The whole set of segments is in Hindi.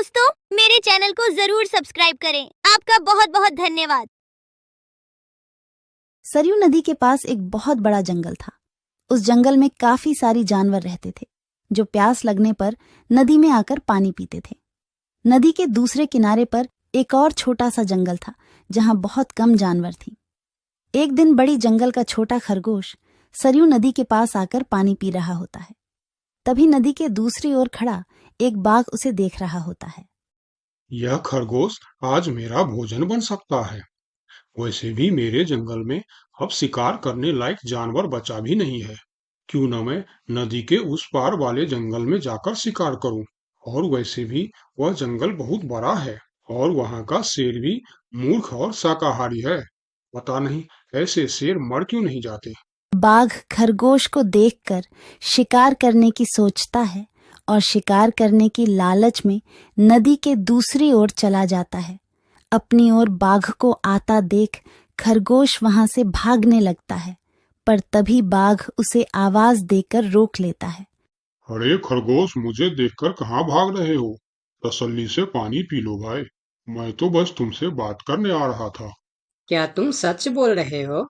दोस्तों, मेरे चैनल को जरूर सब्सक्राइब करें। आपका बहुत बहुत धन्यवाद। सरयू नदी के पास एक बहुत बड़ा जंगल था। उस जंगल में काफी सारी जानवर रहते थे जो प्यास लगने पर नदी में आकर पानी पीते थे। नदी के दूसरे किनारे पर एक और छोटा सा जंगल था जहां बहुत कम जानवर थी। एक दिन बड़ी जंगल का छोटा खरगोश सरयू नदी के पास आकर पानी पी रहा होता है। तभी नदी के दूसरी ओर खड़ा एक बाघ उसे देख रहा होता है। यह खरगोश आज मेरा भोजन बन सकता है। वैसे भी मेरे जंगल में अब शिकार करने लायक जानवर बचा भी नहीं है। क्यों न मैं नदी के उस पार वाले जंगल में जाकर शिकार करूं। और वैसे भी वह जंगल बहुत बड़ा है और वहां का शेर भी मूर्ख और शाकाहारी है। पता नहीं ऐसे शेर मर क्यों नहीं जाते। बाघ खरगोश को देखकर शिकार करने की सोचता है और शिकार करने की लालच में नदी के दूसरी ओर चला जाता है। अपनी ओर बाघ को आता देख खरगोश वहां से भागने लगता है, पर तभी बाघ उसे आवाज देकर रोक लेता है। अरे खरगोश, मुझे देखकर कहाँ भाग रहे हो? तसल्ली से पानी पी लो भाई। मैं तो बस तुमसे बात करने आ रहा था। क्या तुम सच बोल रहे हो?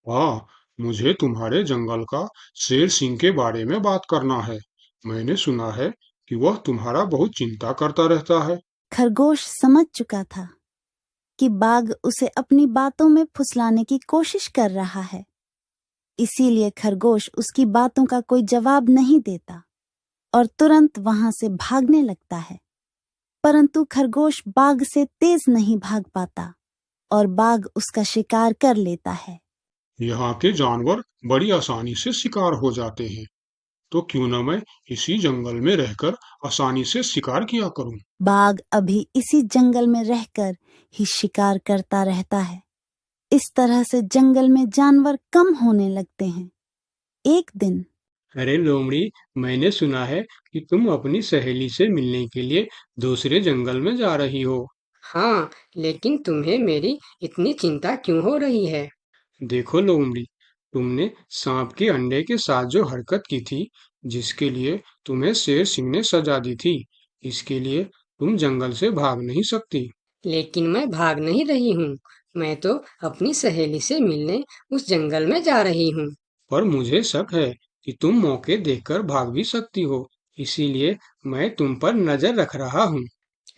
हाँ, मुझे तुम्हारे जंगल का शेर सिंह के बारे में बात करना है। मैंने सुना है कि वह तुम्हारा बहुत चिंता करता रहता है। खरगोश समझ चुका था कि बाघ उसे अपनी बातों में फुसलाने की कोशिश कर रहा है, इसीलिए खरगोश उसकी बातों का कोई जवाब नहीं देता और तुरंत वहां से भागने लगता है। परंतु खरगोश बाघ से तेज नहीं भाग पाता और बाघ उसका शिकार कर लेता है। यहाँ के जानवर बड़ी आसानी से शिकार हो जाते हैं, तो क्यों न मैं इसी जंगल में रहकर आसानी से शिकार किया करूं। बाघ अभी इसी जंगल में रहकर ही शिकार करता रहता है। इस तरह से जंगल में जानवर कम होने लगते हैं। एक दिन अरे लोमड़ी, मैंने सुना है कि तुम अपनी सहेली से मिलने के लिए दूसरे जंगल में जा रही हो। हाँ, लेकिन तुम्हें मेरी इतनी चिंता क्यों हो रही है? देखो लोमड़ी, तुमने सांप के अंडे के साथ जो हरकत की थी, जिसके लिए तुम्हें शेर सिंह ने सजा दी थी, इसके लिए तुम जंगल से भाग नहीं सकती। लेकिन मैं भाग नहीं रही हूँ। मैं तो अपनी सहेली से मिलने उस जंगल में जा रही हूँ। पर मुझे शक है कि तुम मौके देखकर भाग भी सकती हो, इसीलिए मैं तुम पर नजर रख रहा हूँ।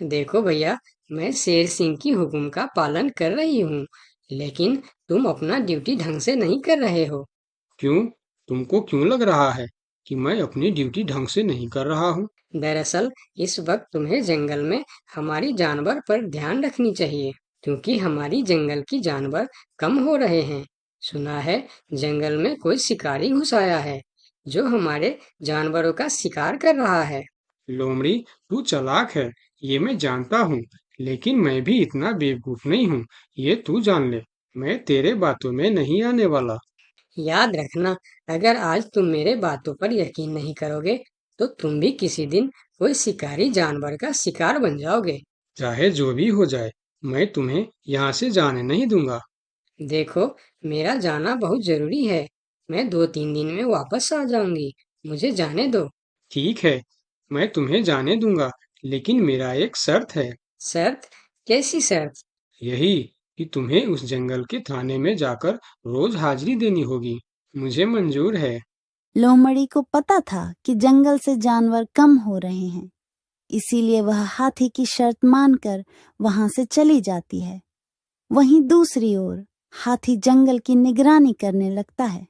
देखो भैया, मैं शेर सिंह की हुक्म का पालन कर रही हूँ, लेकिन तुम अपना ड्यूटी ढंग से नहीं कर रहे हो। क्यों? तुमको क्यों लग रहा है कि मैं अपनी ड्यूटी ढंग से नहीं कर रहा हूँ? दरअसल इस वक्त तुम्हें जंगल में हमारी जानवर पर ध्यान रखनी चाहिए, क्योंकि हमारी जंगल की जानवर कम हो रहे हैं। सुना है जंगल में कोई शिकारी घुस आया है जो हमारे जानवरों का शिकार कर रहा है। लोमड़ी, तू चालाक है, ये मैं जानता हूँ, लेकिन मैं भी इतना बेवकूफ नहीं हूँ, ये तू जान ले। मैं तेरे बातों में नहीं आने वाला। याद रखना, अगर आज तुम मेरे बातों पर यकीन नहीं करोगे, तो तुम भी किसी दिन कोई शिकारी जानवर का शिकार बन जाओगे। चाहे जो भी हो जाए, मैं तुम्हें यहाँ से जाने नहीं दूंगा। देखो, मेरा जाना बहुत जरूरी है। मैं 2-3 दिन में वापस आ जाऊंगी। मुझे जाने दो। ठीक है, मैं तुम्हें जाने दूंगा, लेकिन मेरा एक शर्त है। शर्त? कैसी शर्त? यही कि तुम्हें उस जंगल के थाने में जाकर रोज हाजिरी देनी होगी। मुझे मंजूर है। लोमड़ी को पता था कि जंगल से जानवर कम हो रहे हैं, इसीलिए वह हाथी की शर्त मानकर वहां से चली जाती है। वहीं दूसरी ओर हाथी जंगल की निगरानी करने लगता है।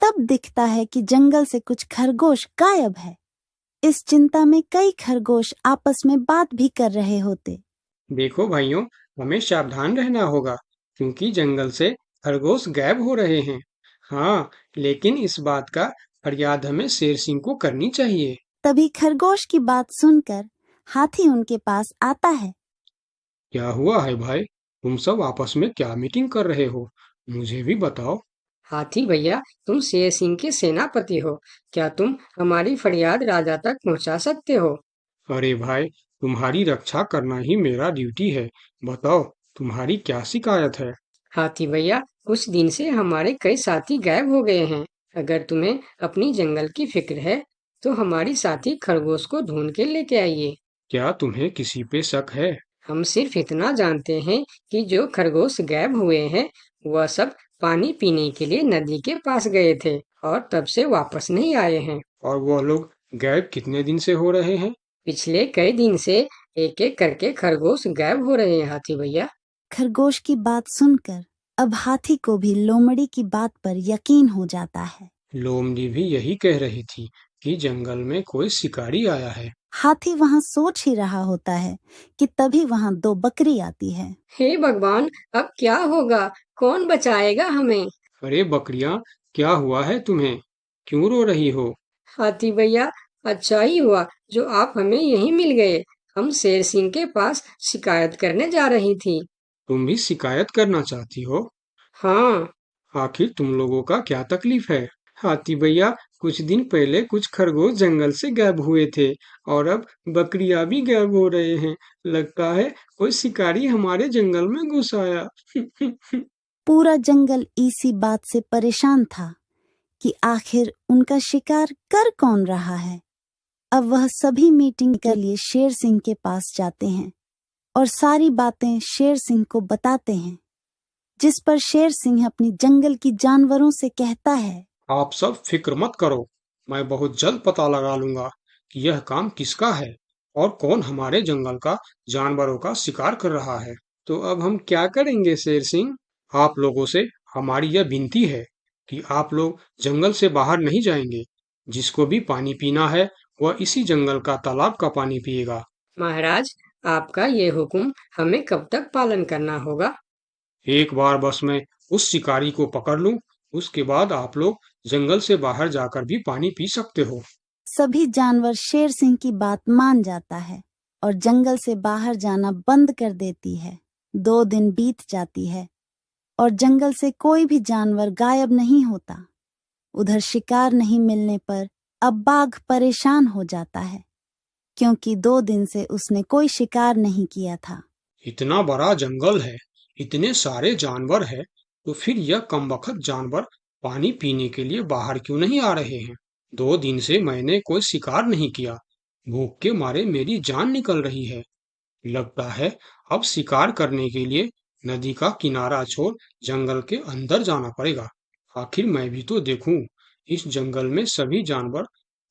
तब दिखता है कि जंगल से कुछ खरगोश गायब है। इस चिंता में कई खरगोश आपस में बात भी कर रहे होते। देखो भाइयों, हमें सावधान रहना होगा, क्योंकि जंगल से खरगोश गायब हो रहे हैं। हाँ, लेकिन इस बात का फरियाद हमें शेर सिंह को करनी चाहिए। तभी खरगोश की बात सुनकर हाथी उनके पास आता है। क्या हुआ है भाई? तुम सब आपस में क्या मीटिंग कर रहे हो? मुझे भी बताओ। हाथी भैया, तुम शेर सिंह के सेनापति हो। क्या तुम हमारी फरियाद राजा तक पहुंचा सकते हो? अरे भाई, तुम्हारी रक्षा करना ही मेरा ड्यूटी है। बताओ, तुम्हारी क्या शिकायत है? हाथी भैया, कुछ दिन से हमारे कई साथी गायब हो गए हैं। अगर तुम्हें अपनी जंगल की फिक्र है, तो हमारी साथी खरगोश को ढूंढ के लेके आइए। क्या तुम्हें किसी पे शक है? हम सिर्फ इतना जानते हैं कि जो खरगोश गायब हुए हैं वह सब पानी पीने के लिए नदी के पास गए थे और तब से वापस नहीं आए हैं। और वह लोग गायब कितने दिन से हो रहे हैं? पिछले कई दिन से एक एक करके खरगोश गायब हो रहे हैं हाथी भैया। खरगोश की बात सुनकर अब हाथी को भी लोमड़ी की बात पर यकीन हो जाता है। लोमड़ी भी यही कह रही थी कि जंगल में कोई शिकारी आया है। हाथी वहाँ सोच ही रहा होता है कि तभी वहाँ 2 बकरी आती है। हे भगवान, अब क्या होगा? कौन बचाएगा हमें? अरे बकरियां, क्या हुआ है तुम्हें? क्यों रो रही हो? हाथी भैया, अच्छा ही हुआ जो आप हमें यहीं मिल गए। हम शेर सिंह के पास शिकायत करने जा रही थी। तुम भी शिकायत करना चाहती हो? हाँ, आखिर तुम लोगों का क्या तकलीफ है? हाथी भैया, कुछ दिन पहले कुछ खरगोश जंगल से गायब हुए थे और अब बकरियां भी गायब हो रहे हैं। लगता है कोई शिकारी हमारे जंगल में घुस आया। पूरा जंगल इसी बात से परेशान था कि आखिर उनका शिकार कर कौन रहा है। अब वह सभी मीटिंग के लिए शेर सिंह के पास जाते हैं और सारी बातें शेर सिंह को बताते हैं, जिस पर शेर सिंह अपनी जंगल की जानवरों से कहता है, आप सब फिक्र मत करो, मैं बहुत जल्द पता लगा लूंगा कि यह काम किसका है और कौन हमारे जंगल का जानवरों का शिकार कर रहा है। तो अब हम क्या करेंगे शेर सिंह? आप लोगों से हमारी यह विनती है कि आप लोग जंगल से बाहर नहीं जाएंगे। जिसको भी पानी पीना है वह इसी जंगल का तालाब का पानी पिएगा। महाराज, आपका ये हुक्म हमें कब तक पालन करना होगा? एक बार बस मैं उस शिकारी को पकड़ लूं, उसके बाद आप लोग जंगल से बाहर जाकर भी पानी पी सकते हो। सभी जानवर शेर सिंह की बात मान जाता है और जंगल से बाहर जाना बंद कर देती है। 2 दिन बीत जाती है और जंगल से कोई भी जानवर गायब नहीं होता। उधर शिकार नहीं मिलने पर अब बाघ परेशान हो जाता है, क्योंकि 2 दिन से उसने कोई शिकार नहीं किया था। इतना बड़ा जंगल है, इतने सारे जानवर है, तो फिर यह कमबख्त जानवर पानी पीने के लिए बाहर क्यों नहीं आ रहे हैं? 2 दिन से मैंने कोई शिकार नहीं किया। भूख के मारे मेरी जान निकल रही है। लगता है अब शिकार करने के लिए नदी का किनारा छोड़ जंगल के अंदर जाना पड़ेगा। आखिर मैं भी तो देखूं, इस जंगल में सभी जानवर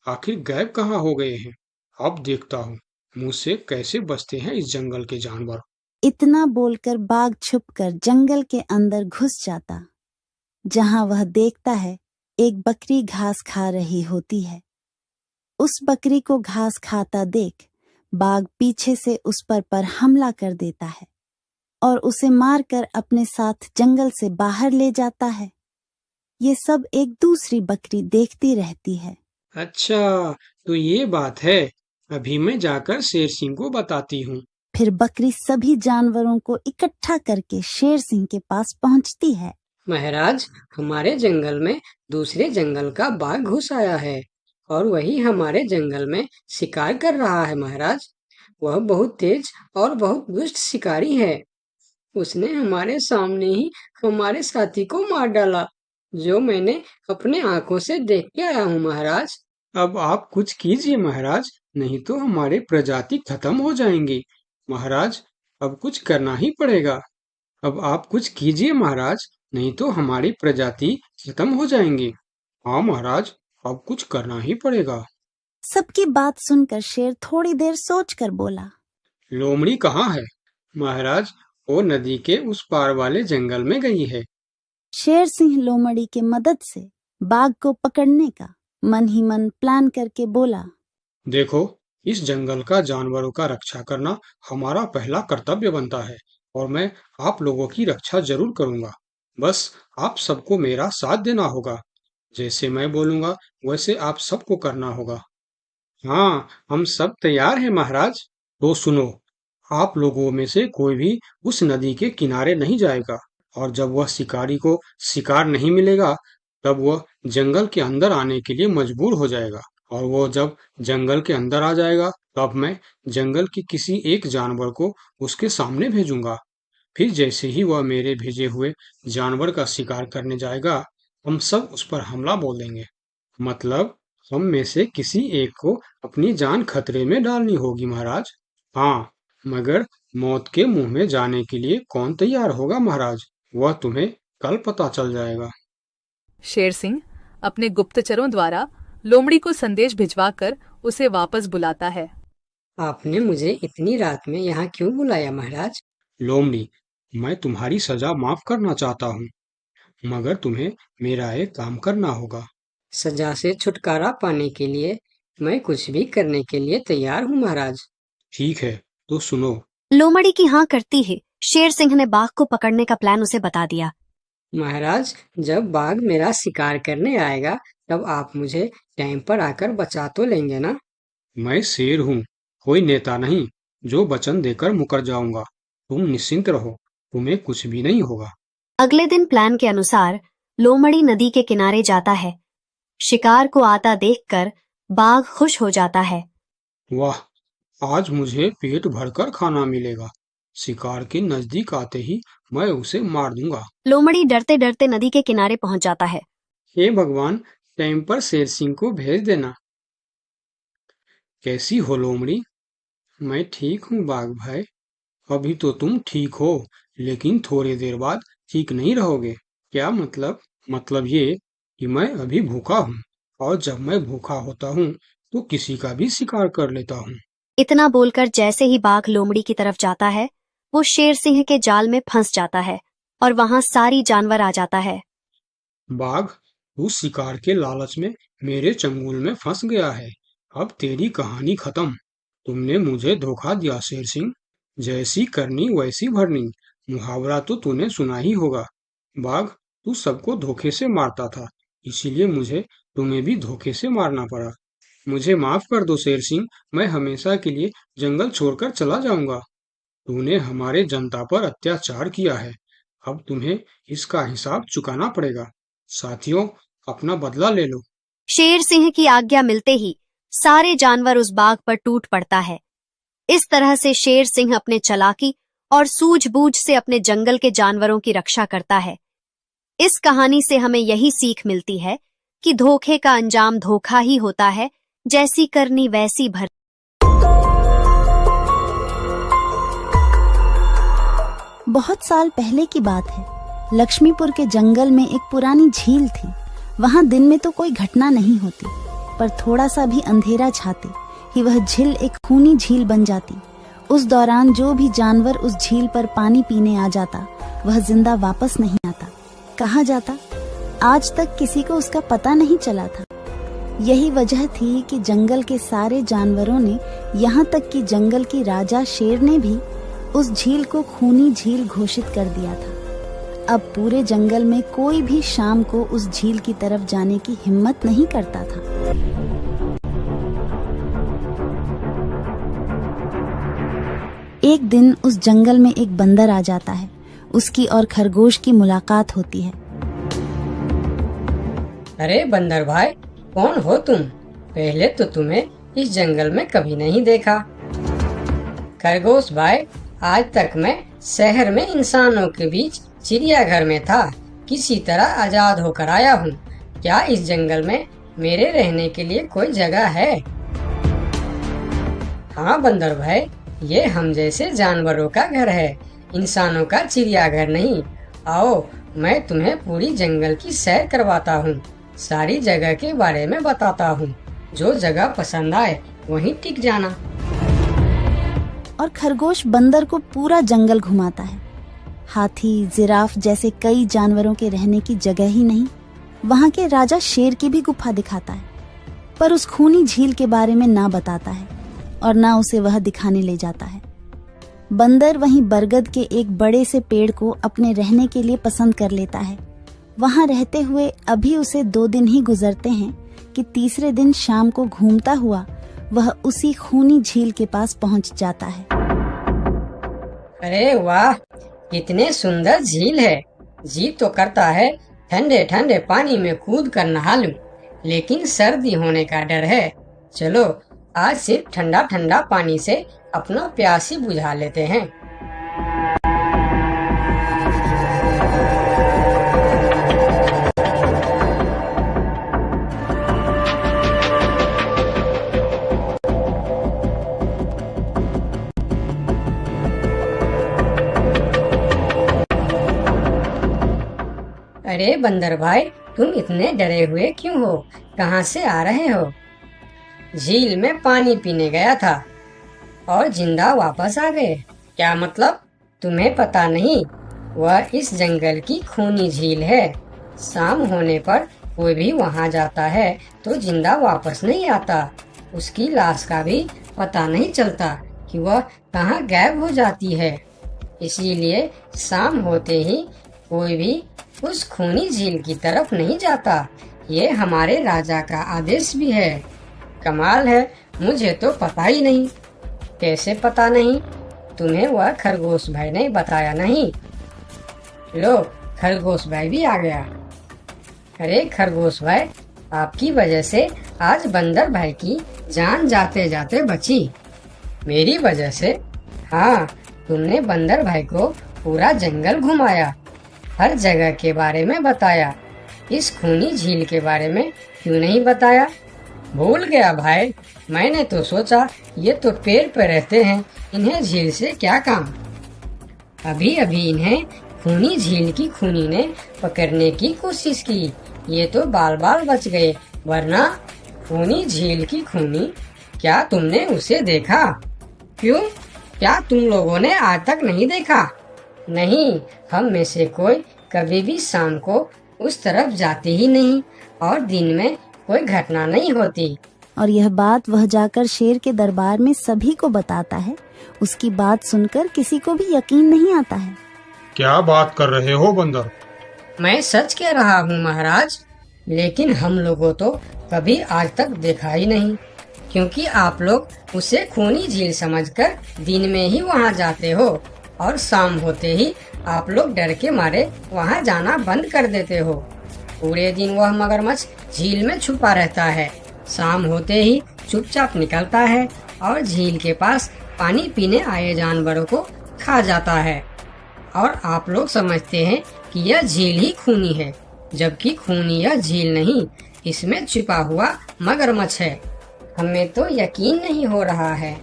आखिर गायब कहाँ हो गए हैं। अब देखता हूँ मुझसे कैसे बचते हैं इस जंगल के जानवर। इतना बोलकर बाघ छुपकर जंगल के अंदर घुस जाता, जहां वह देखता है एक बकरी घास खा रही होती है। उस बकरी को घास खाता देख बाघ पीछे से उस पर हमला कर देता है और उसे मारकर अपने साथ जंगल से बाहर ले जाता है। ये सब एक दूसरी बकरी देखती रहती है। अच्छा, तो ये बात है। अभी मैं जाकर शेर सिंह को बताती हूँ। फिर बकरी सभी जानवरों को इकट्ठा करके शेर सिंह के पास पहुंचती है। महाराज, हमारे जंगल में दूसरे जंगल का बाघ घुस आया है और वही हमारे जंगल में शिकार कर रहा है महाराज। वह बहुत तेज और बहुत दुष्ट शिकारी है। उसने हमारे सामने ही हमारे साथी को मार डाला, जो मैंने अपने आंखों से देख के आया हूँ महाराज। अब आप कुछ कीजिए महाराज, नहीं तो हमारे प्रजाति खत्म हो जाएंगी। महाराज, अब कुछ करना ही पड़ेगा। अब आप कुछ कीजिए महाराज, नहीं तो हमारी प्रजाति खत्म हो जाएंगी। हाँ महाराज, अब कुछ करना ही पड़ेगा। सबकी बात सुनकर शेर थोड़ी देर सोचकर बोला, लोमड़ी कहाँ है? महाराज, वो नदी के उस पार वाले जंगल में गई है। शेर सिंह लोमड़ी के मदद से बाघ को पकड़ने का मन ही मन प्लान करके बोला, देखो, इस जंगल का जानवरों का रक्षा करना हमारा पहला कर्तव्य बनता है और मैं आप लोगों की रक्षा जरूर करूंगा। बस आप सबको मेरा साथ देना होगा। जैसे मैं बोलूंगा वैसे आप सबको करना होगा। हाँ, हम सब तैयार हैं महाराज। तो सुनो, आप लोगों में से कोई भी उस नदी के किनारे नहीं जाएगा और जब वह शिकारी को शिकार नहीं मिलेगा तब वह जंगल के अंदर आने के लिए मजबूर हो जाएगा और वो जब जंगल के अंदर आ जाएगा तब मैं जंगल के किसी एक जानवर को उसके सामने भेजूंगा। फिर जैसे ही वह मेरे भेजे हुए जानवर का शिकार करने जाएगा हम सब उस पर हमला बोल देंगे। मतलब हम में से किसी एक को अपनी जान खतरे में डालनी होगी महाराज। हाँ, मगर मौत के मुंह में जाने के लिए कौन तैयार होगा महाराज? वह तुम्हें कल पता चल जाएगा। शेर सिंह अपने गुप्तचरों द्वारा लोमड़ी को संदेश भिजवाकर उसे वापस बुलाता है। आपने मुझे इतनी रात में यहाँ क्यों बुलाया महाराज? लोमड़ी, मैं तुम्हारी सजा माफ करना चाहता हूँ, मगर तुम्हें मेरा एक काम करना होगा। सजा से छुटकारा पाने के लिए मैं कुछ भी करने के लिए तैयार हूँ महाराज। ठीक है, तो सुनो। लोमड़ी की हाँ करती ही शेर सिंह ने बाघ को पकड़ने का प्लान उसे बता दिया। महाराज, जब बाघ मेरा शिकार करने आएगा तब आप मुझे टाइम पर आकर बचा तो लेंगे ना? मैं शेर हूँ, कोई नेता नहीं जो वचन देकर मुकर जाऊंगा। तुम निश्चिंत रहो, तुम्हें कुछ भी नहीं होगा। अगले दिन प्लान के अनुसार लोमड़ी नदी के किनारे जाता है। शिकार को आता देखकर बाघ खुश हो जाता है। वाह, आज मुझे पेट भरकर खाना मिलेगा। शिकार के नजदीक आते ही मैं उसे मार दूंगा। लोमड़ी डरते डरते नदी के किनारे पहुंच जाता है। हे भगवान, टाइम पर शेर सिंह को भेज देना। कैसी हो लोमड़ी? मैं ठीक हूँ बाघ भाई। अभी तो तुम ठीक हो, लेकिन थोड़ी देर बाद ठीक नहीं रहोगे। क्या मतलब? मतलब ये कि मैं अभी भूखा हूँ, और जब मैं भूखा होता हूँ तो किसी का भी शिकार कर लेता हूँ। इतना बोलकर जैसे ही बाघ लोमड़ी की तरफ जाता है, वो शेर सिंह के जाल में फंस जाता है और वहां सारी जानवर आ जाता है। बाघ, तू शिकार के लालच में मेरे चंगुल में फंस गया है। अब तेरी कहानी खत्म। तुमने मुझे धोखा दिया शेर सिंह। जैसी करनी वैसी भरनी, मुहावरा तो तूने सुना ही होगा। बाघ, तू सबको धोखे से मारता था, इसीलिए मुझे तुम्हें भी धोखे से मारना पड़ा। मुझे माफ कर दो शेर सिंह, मैं हमेशा के लिए जंगल छोड़कर चला जाऊंगा। तूने हमारे जनता पर अत्याचार किया है, अब तुम्हें इसका हिसाब चुकाना पड़ेगा। साथियों, अपना बदला ले लो। शेर सिंह की आज्ञा मिलते ही सारे जानवर उस बाघ पर टूट पड़ता है। इस तरह से शेर सिंह अपने चालाकी और सूझबूझ से अपने जंगल के जानवरों की रक्षा करता है। इस कहानी से हमें यही सीख मिलती है कि धोखे का अंजाम धोखा ही होता है, जैसी करनी वैसी भर। बहुत साल पहले की बात है। लक्ष्मीपुर के जंगल में एक पुरानी झील थी। वहां दिन में तो कोई घटना नहीं होती, पर थोड़ा सा भी अंधेरा छाते ही वह झील एक खूनी झील बन जाती। उस दौरान जो भी जानवर उस झील पर पानी पीने आ जाता, वह जिंदा वापस नहीं आता। कहाँ जाता, आज तक किसी को उसका पता नहीं चला था। यही वजह थी कि जंगल के सारे जानवरों ने, यहाँ तक कि जंगल की राजा शेर ने भी उस झील को खूनी झील घोषित कर दिया था। अब पूरे जंगल में कोई भी शाम को उस झील की तरफ जाने की हिम्मत नहीं करता था। एक दिन उस जंगल में एक बंदर आ जाता है। उसकी और खरगोश की मुलाकात होती है। अरे बंदर भाई, कौन हो तुम? पहले तो तुम्हें इस जंगल में कभी नहीं देखा। खरगोश भाई, आज तक मैं शहर में इंसानों के बीच चिड़ियाघर में था, किसी तरह आजाद होकर आया हूँ। क्या इस जंगल में मेरे रहने के लिए कोई जगह है? हाँ बंदर भाई, ये हम जैसे जानवरों का घर है, इंसानों का चिड़ियाघर नहीं। आओ, मैं तुम्हें पूरी जंगल की सैर करवाता हूँ, सारी जगह के बारे में बताता हूँ। जो जगह पसंद आए वहीं टिक जाना। और खरगोश बंदर को पूरा जंगल घुमाता है। हाथी, जिराफ जैसे कई जानवरों के रहने की जगह ही नहीं, वहां के राजा शेर की भी गुफा दिखाता है, पर उस खूनी झील के बारे में ना बताता है और ना उसे वह दिखाने ले जाता है। बंदर वहीं बरगद के एक बड़े से पेड़ को अपने रहने के लिए पसंद कर लेता है। वहां रहते हुए अभी उसे 2 दिन ही गुजरते हैं कि तीसरे दिन शाम को घूमता हुआ वह उसी खूनी झील के पास पहुंच जाता है। अरे वाह, कितने सुंदर झील है। जी तो करता है ठंडे ठंडे पानी में कूद कर नहा लूं, लेकिन सर्दी होने का डर है। चलो, आज सिर्फ ठंडा ठंडा पानी से अपना प्यास ही बुझा लेते हैं। अरे बंदर भाई, तुम इतने डरे हुए क्यों हो? कहाँ से आ रहे हो? झील में पानी पीने गया था और जिंदा वापस आ गए। क्या मतलब? तुम्हें पता नहीं? वह इस जंगल की खूनी झील है। शाम होने पर कोई भी वहाँ जाता है तो जिंदा वापस नहीं आता। उसकी लाश का भी पता नहीं चलता कि वह कहाँ गायब हो जाती है। इसीलिए शाम होते ही कोई भी उस खूनी झील की तरफ नहीं जाता। ये हमारे राजा का आदेश भी है। कमाल है, मुझे तो पता ही नहीं। कैसे पता नहीं? तुम्हें वह खरगोश भाई ने बताया नहीं? लो, खरगोश भाई भी आ गया। अरे खरगोश भाई, आपकी वजह से आज बंदर भाई की जान जाते जाते बची। मेरी वजह से? हाँ, तुमने बंदर भाई को पूरा जंगल घुमाया, हर जगह के बारे में बताया। इस खूनी झील के बारे में क्यों नहीं बताया? भूल गया भाई, मैंने तो सोचा ये तो पेड़ पे रहते हैं, इन्हें झील से क्या काम। अभी अभी इन्हें खूनी झील की खूनी ने पकड़ने की कोशिश की, ये तो बाल बाल बच गए, वरना खूनी झील की खूनी, क्या तुमने उसे देखा? क्यों, क्या तुम लोगों ने आज तक नहीं देखा? नहीं, हम में से कोई कभी भी शाम को उस तरफ जाते ही नहीं और दिन में कोई घटना नहीं होती। और यह बात वह जाकर शेर के दरबार में सभी को बताता है। उसकी बात सुनकर किसी को भी यकीन नहीं आता है। क्या बात कर रहे हो बंदर? मैं सच कह रहा हूँ महाराज, लेकिन हम लोगों तो कभी आज तक देखा ही नहीं, क्योंकि आप लोग उसे खूनी झील समझकर दिन में ही वहाँ जाते हो और शाम होते ही आप लोग डर के मारे वहाँ जाना बंद कर देते हो। पूरे दिन वह मगरमच्छ झील में छुपा रहता है, शाम होते ही चुपचाप निकलता है और झील के पास पानी पीने आए जानवरों को खा जाता है। और आप लोग समझते हैं कि यह झील ही खूनी है, जबकि खूनी यह झील नहीं, इसमें छिपा हुआ मगरमच्छ है। हमें तो यकीन नहीं हो रहा है।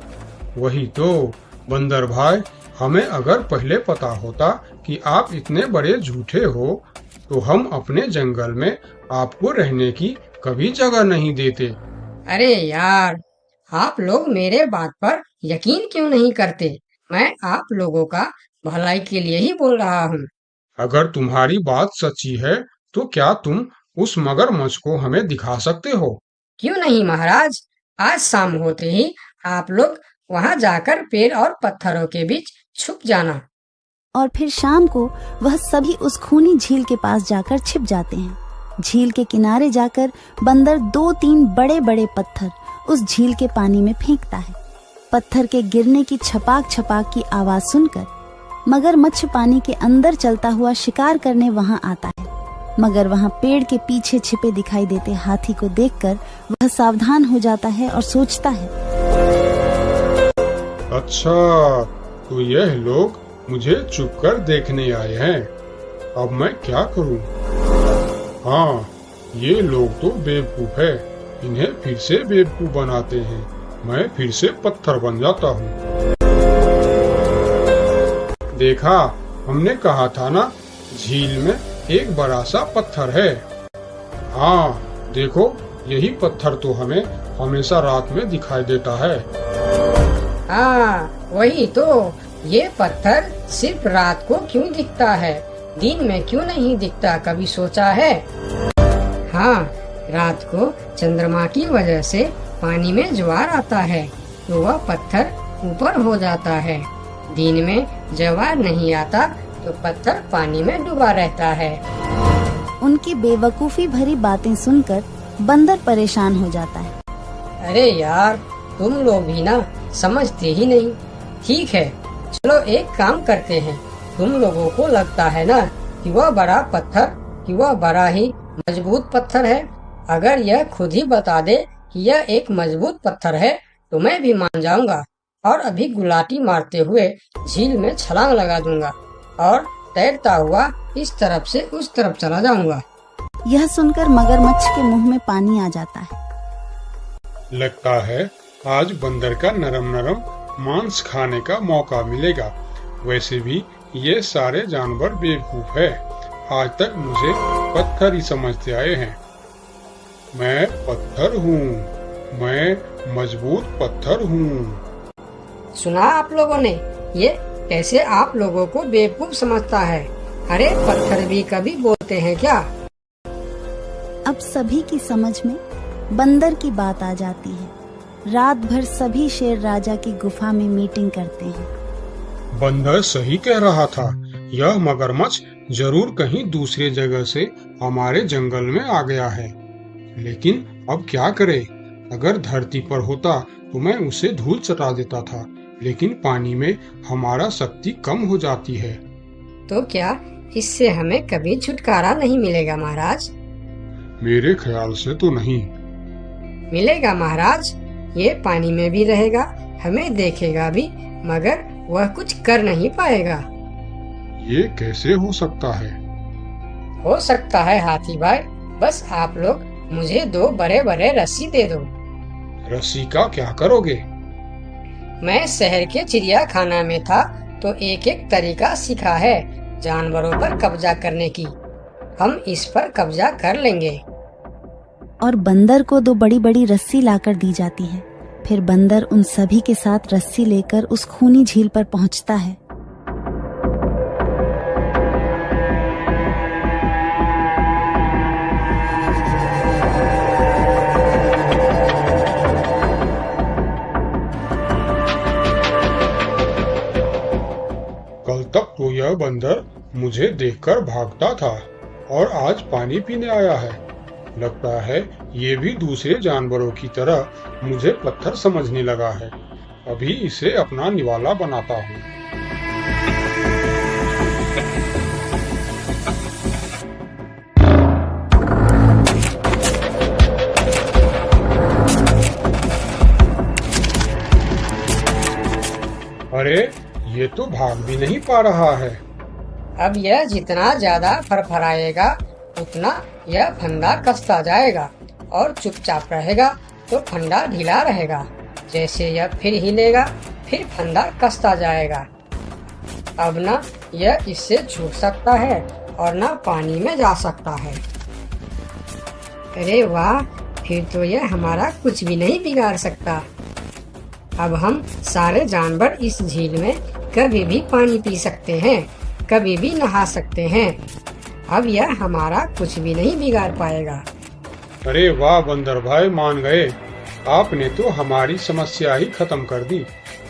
वही तो बंदर भाई, हमें अगर पहले पता होता कि आप इतने बड़े झूठे हो तो हम अपने जंगल में आपको रहने की कभी जगह नहीं देते। अरे यार, आप लोग मेरे बात पर यकीन क्यों नहीं करते? मैं आप लोगों का भलाई के लिए ही बोल रहा हूँ। अगर तुम्हारी बात सच्ची है तो क्या तुम उस मगरमच्छ को हमें दिखा सकते हो? क्यों नहीं महाराज, आज शाम होते ही आप लोग वहाँ जाकर पेड़ और पत्थरों के बीच छुप जाना। और फिर शाम को वह सभी उस खूनी झील के पास जाकर छिप जाते हैं। झील के किनारे जाकर बंदर 2-3 बड़े बड़े पत्थर उस झील के पानी में फेंकता है। पत्थर के गिरने की छपाक छपाक की आवाज सुनकर मगरमच्छ पानी के अंदर चलता हुआ शिकार करने वहां आता है। मगर वहां पेड़ के पीछे छिपे दिखाई देते हाथी को देखकर वह सावधान हो जाता है और सोचता है, अच्छा, तो यह लोग मुझे छुपकर देखने आए हैं। अब मैं क्या करूं? हाँ, ये लोग तो बेवकूफ है, इन्हें फिर से बेवकूफ बनाते हैं। मैं फिर से पत्थर बन जाता हूँ। देखा, हमने कहा था ना, झील में एक बड़ा सा पत्थर है। हाँ, देखो, यही पत्थर तो हमें हमेशा रात में दिखाई देता है। हाँ, वही तो। ये पत्थर सिर्फ रात को क्यों दिखता है, दिन में क्यों नहीं दिखता, कभी सोचा है? हाँ, रात को चंद्रमा की वजह से पानी में ज्वार आता है तो वह पत्थर ऊपर हो जाता है। दिन में ज्वार नहीं आता तो पत्थर पानी में डूबा रहता है। उनकी बेवकूफी भरी बातें सुनकर बंदर परेशान हो जाता है। अरे यार, तुम लोग भी ना समझते ही नहीं। ठीक है, चलो एक काम करते हैं। तुम लोगों को लगता है ना कि वह बड़ा पत्थर, कि वह बड़ा ही मजबूत पत्थर है। अगर यह खुद ही बता दे कि यह एक मजबूत पत्थर है तो मैं भी मान जाऊंगा और अभी गुलाटी मारते हुए झील में छलांग लगा दूंगा और तैरता हुआ इस तरफ से उस तरफ चला जाऊंगा। यह सुनकर मगरमच्छ के मुंह में पानी आ जाता है। लगता है आज बंदर का नरम नरम मांस खाने का मौका मिलेगा। वैसे भी ये सारे जानवर बेवकूफ है। आज तक मुझे पत्थर ही समझते आए हैं। मैं पत्थर हूँ, मैं मजबूत पत्थर हूँ। सुना आप लोगों ने, ये कैसे आप लोगों को बेवकूफ समझता है। अरे पत्थर भी कभी बोलते हैं क्या? अब सभी की समझ में बंदर की बात आ जाती है। रात भर सभी शेर राजा की गुफा में मीटिंग करते हैं। बंदर सही कह रहा था, यह मगरमच्छ जरूर कहीं दूसरे जगह से हमारे जंगल में आ गया है। लेकिन अब क्या करे? अगर धरती पर होता तो मैं उसे धूल चटा देता था, लेकिन पानी में हमारा शक्ति कम हो जाती है। तो क्या इससे हमें कभी छुटकारा नहीं मिलेगा महाराज? मेरे ख्याल से तो नहीं। मिलेगा महाराज, ये पानी में भी रहेगा, हमें देखेगा भी, मगर वह कुछ कर नहीं पाएगा। ये कैसे हो सकता है? हो सकता है हाथी भाई, बस आप लोग मुझे 2 बड़े बड़े रस्सी दे दो। रस्सी का क्या करोगे? मैं शहर के चिड़ियाखाना में था तो एक एक तरीका सीखा है जानवरों पर कब्जा करने की। हम इस पर कब्जा कर लेंगे। और बंदर को 2 बड़ी बड़ी रस्सी लाकर दी जाती है। फिर बंदर उन सभी के साथ रस्सी लेकर उस खूनी झील पर पहुंचता है। कल तक तो यह बंदर मुझे देखकर भागता था और आज पानी पीने आया है। लगता है ये भी दूसरे जानवरों की तरह मुझे पत्थर समझने लगा है। अभी इसे अपना निवाला बनाता हूँ। अरे ये तो भाग भी नहीं पा रहा है। अब यह जितना ज्यादा फरफराएगा उतना यह फंदा कसता जाएगा और चुपचाप रहेगा तो फंदा ढीला रहेगा। जैसे यह फिर हिलेगा फिर फंदा कसता जाएगा। अब ना यह इससे छूट सकता है और ना पानी में जा सकता है। अरे वाह, फिर तो यह हमारा कुछ भी नहीं बिगाड़ सकता। अब हम सारे जानवर इस झील में कभी भी पानी पी सकते हैं, कभी भी नहा सकते हैं। अब यह हमारा कुछ भी नहीं बिगाड़ पाएगा। अरे वाह बंदर भाई, मान गए। आपने तो हमारी समस्या ही खत्म कर दी,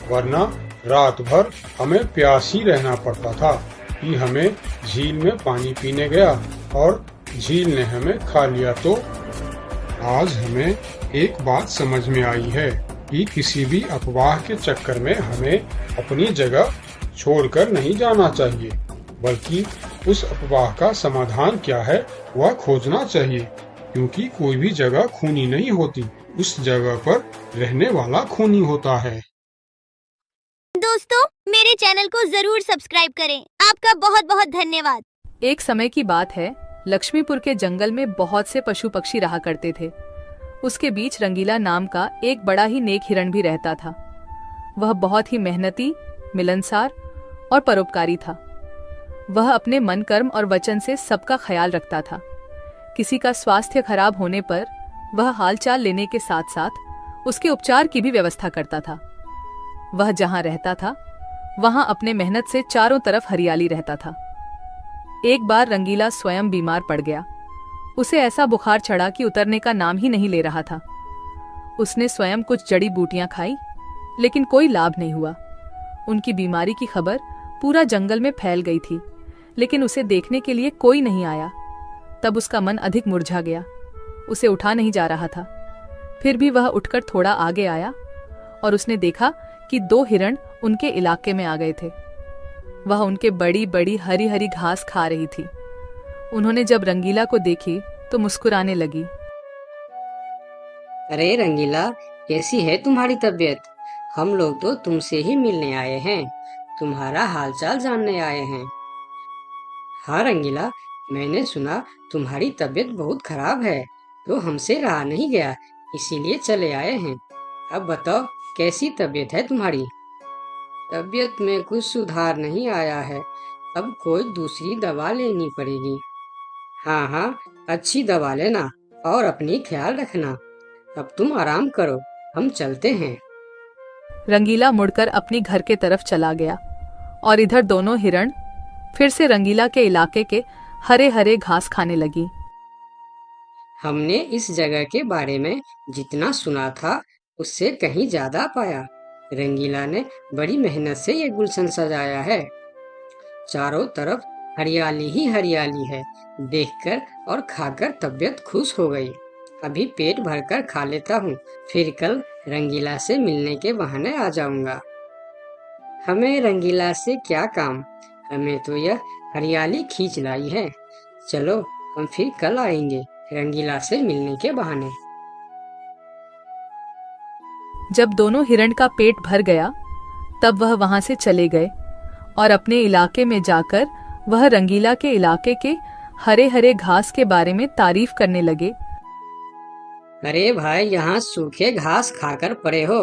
वरना रात भर हमें प्यास ही रहना पड़ता था कि हमें झील में पानी पीने गया और झील ने हमें खा लिया। तो आज हमें एक बात समझ में आई है कि किसी भी अफवाह के चक्कर में हमें अपनी जगह छोड़कर नहीं जाना चाहिए, बल्कि उस अफवाह का समाधान क्या है वह खोजना चाहिए। क्योंकि कोई भी जगह खूनी नहीं होती, उस जगह पर रहने वाला खूनी होता है। दोस्तों, मेरे चैनल को जरूर सब्सक्राइब करें। आपका बहुत बहुत धन्यवाद। एक समय की बात है, लक्ष्मीपुर के जंगल में बहुत से पशु पक्षी रहा करते थे। उसके बीच रंगीला नाम का एक बड़ा ही नेक हिरण भी रहता था। वह बहुत ही मेहनती, मिलनसार और परोपकारी था। वह अपने मन, कर्म और वचन से सबका ख्याल रखता था। किसी का स्वास्थ्य खराब होने पर वह हालचाल लेने के साथ साथ उसके उपचार की भी व्यवस्था करता था। वह जहां रहता था वहां अपने मेहनत से चारों तरफ हरियाली रहता था। एक बार रंगीला स्वयं बीमार पड़ गया। उसे ऐसा बुखार चढ़ा कि उतरने का नाम ही नहीं ले रहा था। उसने स्वयं कुछ जड़ी बूटियां खाई, लेकिन कोई लाभ नहीं हुआ। उनकी बीमारी की खबर पूरा जंगल में फैल गई थी, लेकिन उसे देखने के लिए कोई नहीं आया। तब उसका मन अधिक मुरझा गया। उसे उठा नहीं जा रहा था। फिर भी वह उठकर थोड़ा आगे आया और उसने देखा कि 2 हिरण उनके इलाके में आ गए थे। वह उनके बड़ी बड़ी हरी हरी घास खा रही थी। उन्होंने जब रंगीला को देखी तो मुस्कुराने लगी। अरे रंगीला, कैसी है तुम्हारी तबीयत? हम लोग तो तुमसे ही मिलने आए हैं, तुम्हारा हालचाल जानने आए हैं। हाँ रंगीला, मैंने सुना तुम्हारी तबीयत बहुत खराब है, तो हमसे रहा नहीं गया, इसीलिए चले आए हैं। अब बताओ, कैसी तबीयत है तुम्हारी? तबीयत में कुछ सुधार नहीं आया है, अब कोई दूसरी दवा लेनी पड़ेगी। हाँ हाँ, अच्छी दवा लेना और अपनी ख्याल रखना। अब तुम आराम करो, हम चलते हैं। रंगीला मुड़कर अपनी घर के तरफ चला गया और इधर दोनों हिरण फिर से रंगीला के इलाके के हरे हरे घास खाने लगी। हमने इस जगह के बारे में जितना सुना था उससे कहीं ज्यादा पाया। रंगीला ने बड़ी मेहनत से ये गुलशन सजाया है। चारों तरफ हरियाली ही हरियाली है। देखकर और खाकर तबीयत खुश हो गई। अभी पेट भरकर खा लेता हूँ, फिर कल रंगीला से मिलने के बहाने आ जाऊंगा। हमें रंगीला से क्या काम, हमें तो यह हरियाली खींच लाई है। चलो हम फिर कल आएंगे रंगीला से मिलने के बहाने। जब दोनों हिरण का पेट भर गया तब वह वहां से चले गए और अपने इलाके में जाकर वह रंगीला के इलाके के हरे हरे घास के बारे में तारीफ करने लगे। अरे भाई, यहाँ सूखे घास खाकर पड़े हो,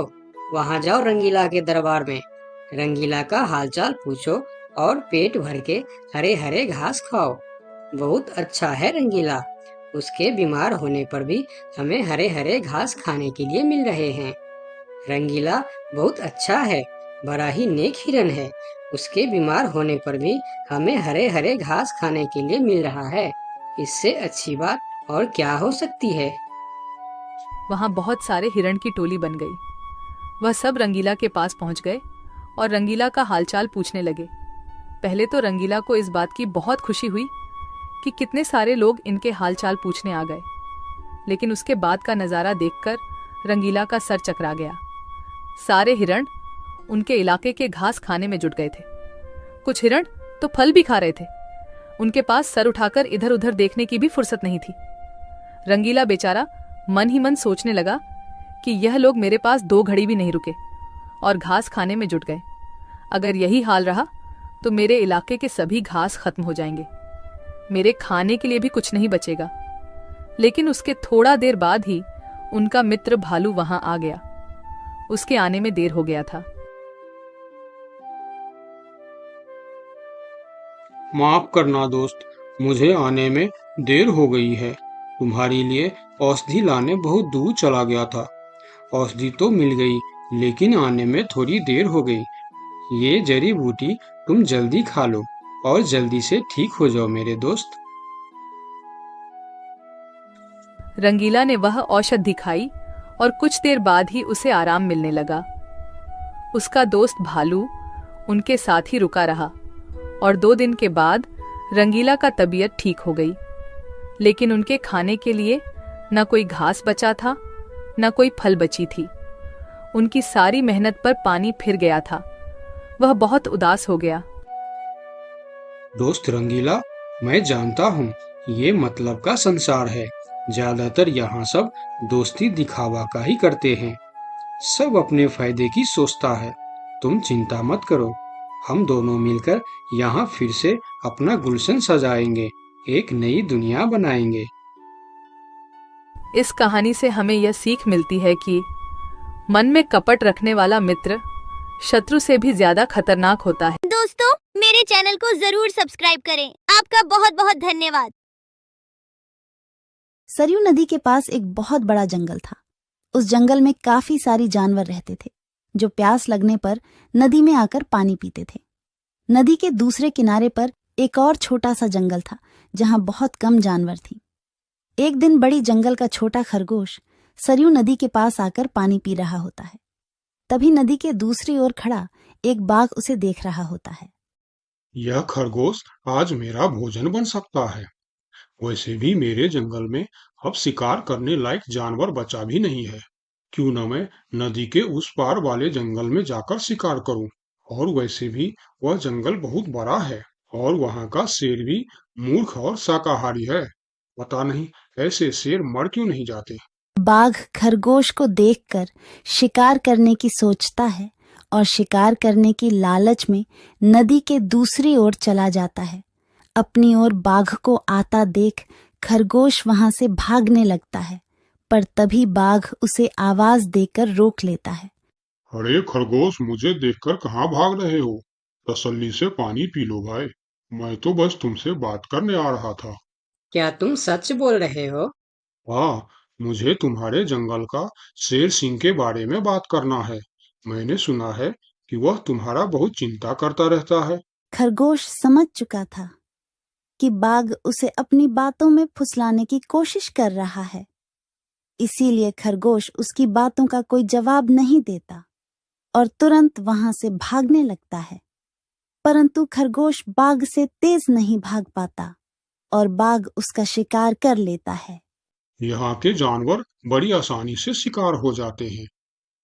वहाँ जाओ रंगीला के दरबार में। रंगीला का हालचाल पूछो और पेट भर के हरे हरे घास खाओ। बहुत अच्छा है रंगीला, उसके बीमार होने पर भी हमें हरे हरे घास खाने के लिए मिल रहे हैं। रंगीला बहुत अच्छा है, बड़ा ही नेक हिरन है। उसके बीमार होने पर भी हमें हरे हरे घास खाने के लिए मिल रहा है। इससे अच्छी बात और क्या हो सकती है। वहां बहुत सारे हिरण की टोली बन गई। वह सब रंगीला के पास पहुंच गए और रंगीला का हालचाल पूछने लगे। पहले तो रंगीला को इस बात की बहुत खुशी हुई कि कितने सारे लोग इनके हालचाल पूछने आ गए, लेकिन उसके बाद का नजारा देखकर रंगीला का सर चकरा गया। सारे हिरण उनके इलाके के घास खाने में जुट गए थे। कुछ हिरण तो फल भी खा रहे थे। उनके पास सर उठाकर इधर उधर देखने की भी फुर्सत नहीं थी। रंगीला बेचारा मन ही मन सोचने लगा कि यह लोग मेरे पास 2 घड़ी भी नहीं रुके और घास खाने में जुट गए। अगर यही हाल रहा तो मेरे इलाके के सभी घास खत्म हो जाएंगे, मेरे खाने के लिए भी कुछ नहीं बचेगा। लेकिन उसके थोड़ा देर बाद ही उनका मित्र भालू वहां आ गया। उसके आने में देर हो गया था। माफ करना दोस्त, मुझे आने में देर हो गई है। तुम्हारे लिए औषधि लाने बहुत दूर चला गया था। औषधि तो मिल गई, लेकिन आने में थोड़ी देर हो गई। ये जड़ी बूटी तुम जल्दी खा लो और जल्दी से ठीक हो जाओ मेरे दोस्त। रंगीला ने वह औषधि खाई और कुछ देर बाद ही उसे आराम मिलने लगा। उसका दोस्त भालू उनके साथ ही रुका रहा और 2 दिन के बाद रंगीला का तबीयत ठीक हो गई। लेकिन उनके खाने के लिए न कोई घास बचा था, न कोई फल बची थी। उनकी सारी मेहनत पर पानी फिर गया था। वह बहुत उदास हो गया। दोस्त रंगीला, मैं जानता हूँ ये मतलब का संसार है। ज्यादातर यहाँ सब दोस्ती दिखावा का ही करते हैं। सब अपने फायदे की सोचता है। तुम चिंता मत करो, हम दोनों मिलकर यहाँ फिर से अपना गुलशन सजाएंगे, एक नई दुनिया बनाएंगे। इस कहानी से हमें यह सीख मिलती है कि मन में कपट रखने वाला मित्र शत्रु से भी ज्यादा खतरनाक होता है। दोस्तों, मेरे चैनल को जरूर सब्सक्राइब करें। आपका बहुत बहुत धन्यवाद। सरयू नदी के पास एक बहुत बड़ा जंगल था। उस जंगल में काफी सारी जानवर रहते थे जो प्यास लगने पर नदी में आकर पानी पीते थे। नदी के दूसरे किनारे पर एक और छोटा सा जंगल था जहां बहुत कम जानवर थी। एक दिन बड़ी जंगल का छोटा खरगोश सरयू नदी के पास आकर पानी पी रहा होता है। तभी नदी के दूसरी ओर खड़ा एक बाघ उसे देख रहा होता है। यह खरगोश आज मेरा भोजन बन सकता है। वैसे भी मेरे जंगल में अब शिकार करने लायक जानवर बचा भी नहीं है। क्यों न मैं नदी के उस पार वाले जंगल में जाकर शिकार करूं। और वैसे भी वह जंगल बहुत बड़ा है और वहां का शेर भी मूर्ख और शाकाहारी है। पता नहीं ऐसे शेर मर क्यों नहीं जाते। बाघ खरगोश को देखकर शिकार करने की सोचता है और शिकार करने की लालच में नदी के दूसरी ओर चला जाता है। अपनी ओर बाघ को आता देख खरगोश वहां से भागने लगता है, पर तभी बाघ उसे आवाज देकर रोक लेता है। अरे खरगोश, मुझे देखकर कहाँ भाग रहे हो? तसल्ली से पानी पी लो भाई। मैं तो बस तुमसे बात करने आ रहा था। क्या तुम सच बोल रहे हो? हाँ, मुझे तुम्हारे जंगल का शेर सिंह के बारे में बात करना है। मैंने सुना है कि वह तुम्हारा बहुत चिंता करता रहता है। खरगोश समझ चुका था कि बाघ उसे अपनी बातों में फुसलाने की कोशिश कर रहा है। इसीलिए खरगोश उसकी बातों का कोई जवाब नहीं देता और तुरंत वहां से भागने लगता है। परंतु खरगोश बाघ से तेज नहीं भाग पाता और बाघ उसका शिकार कर लेता है। यहाँ के जानवर बड़ी आसानी से शिकार हो जाते हैं,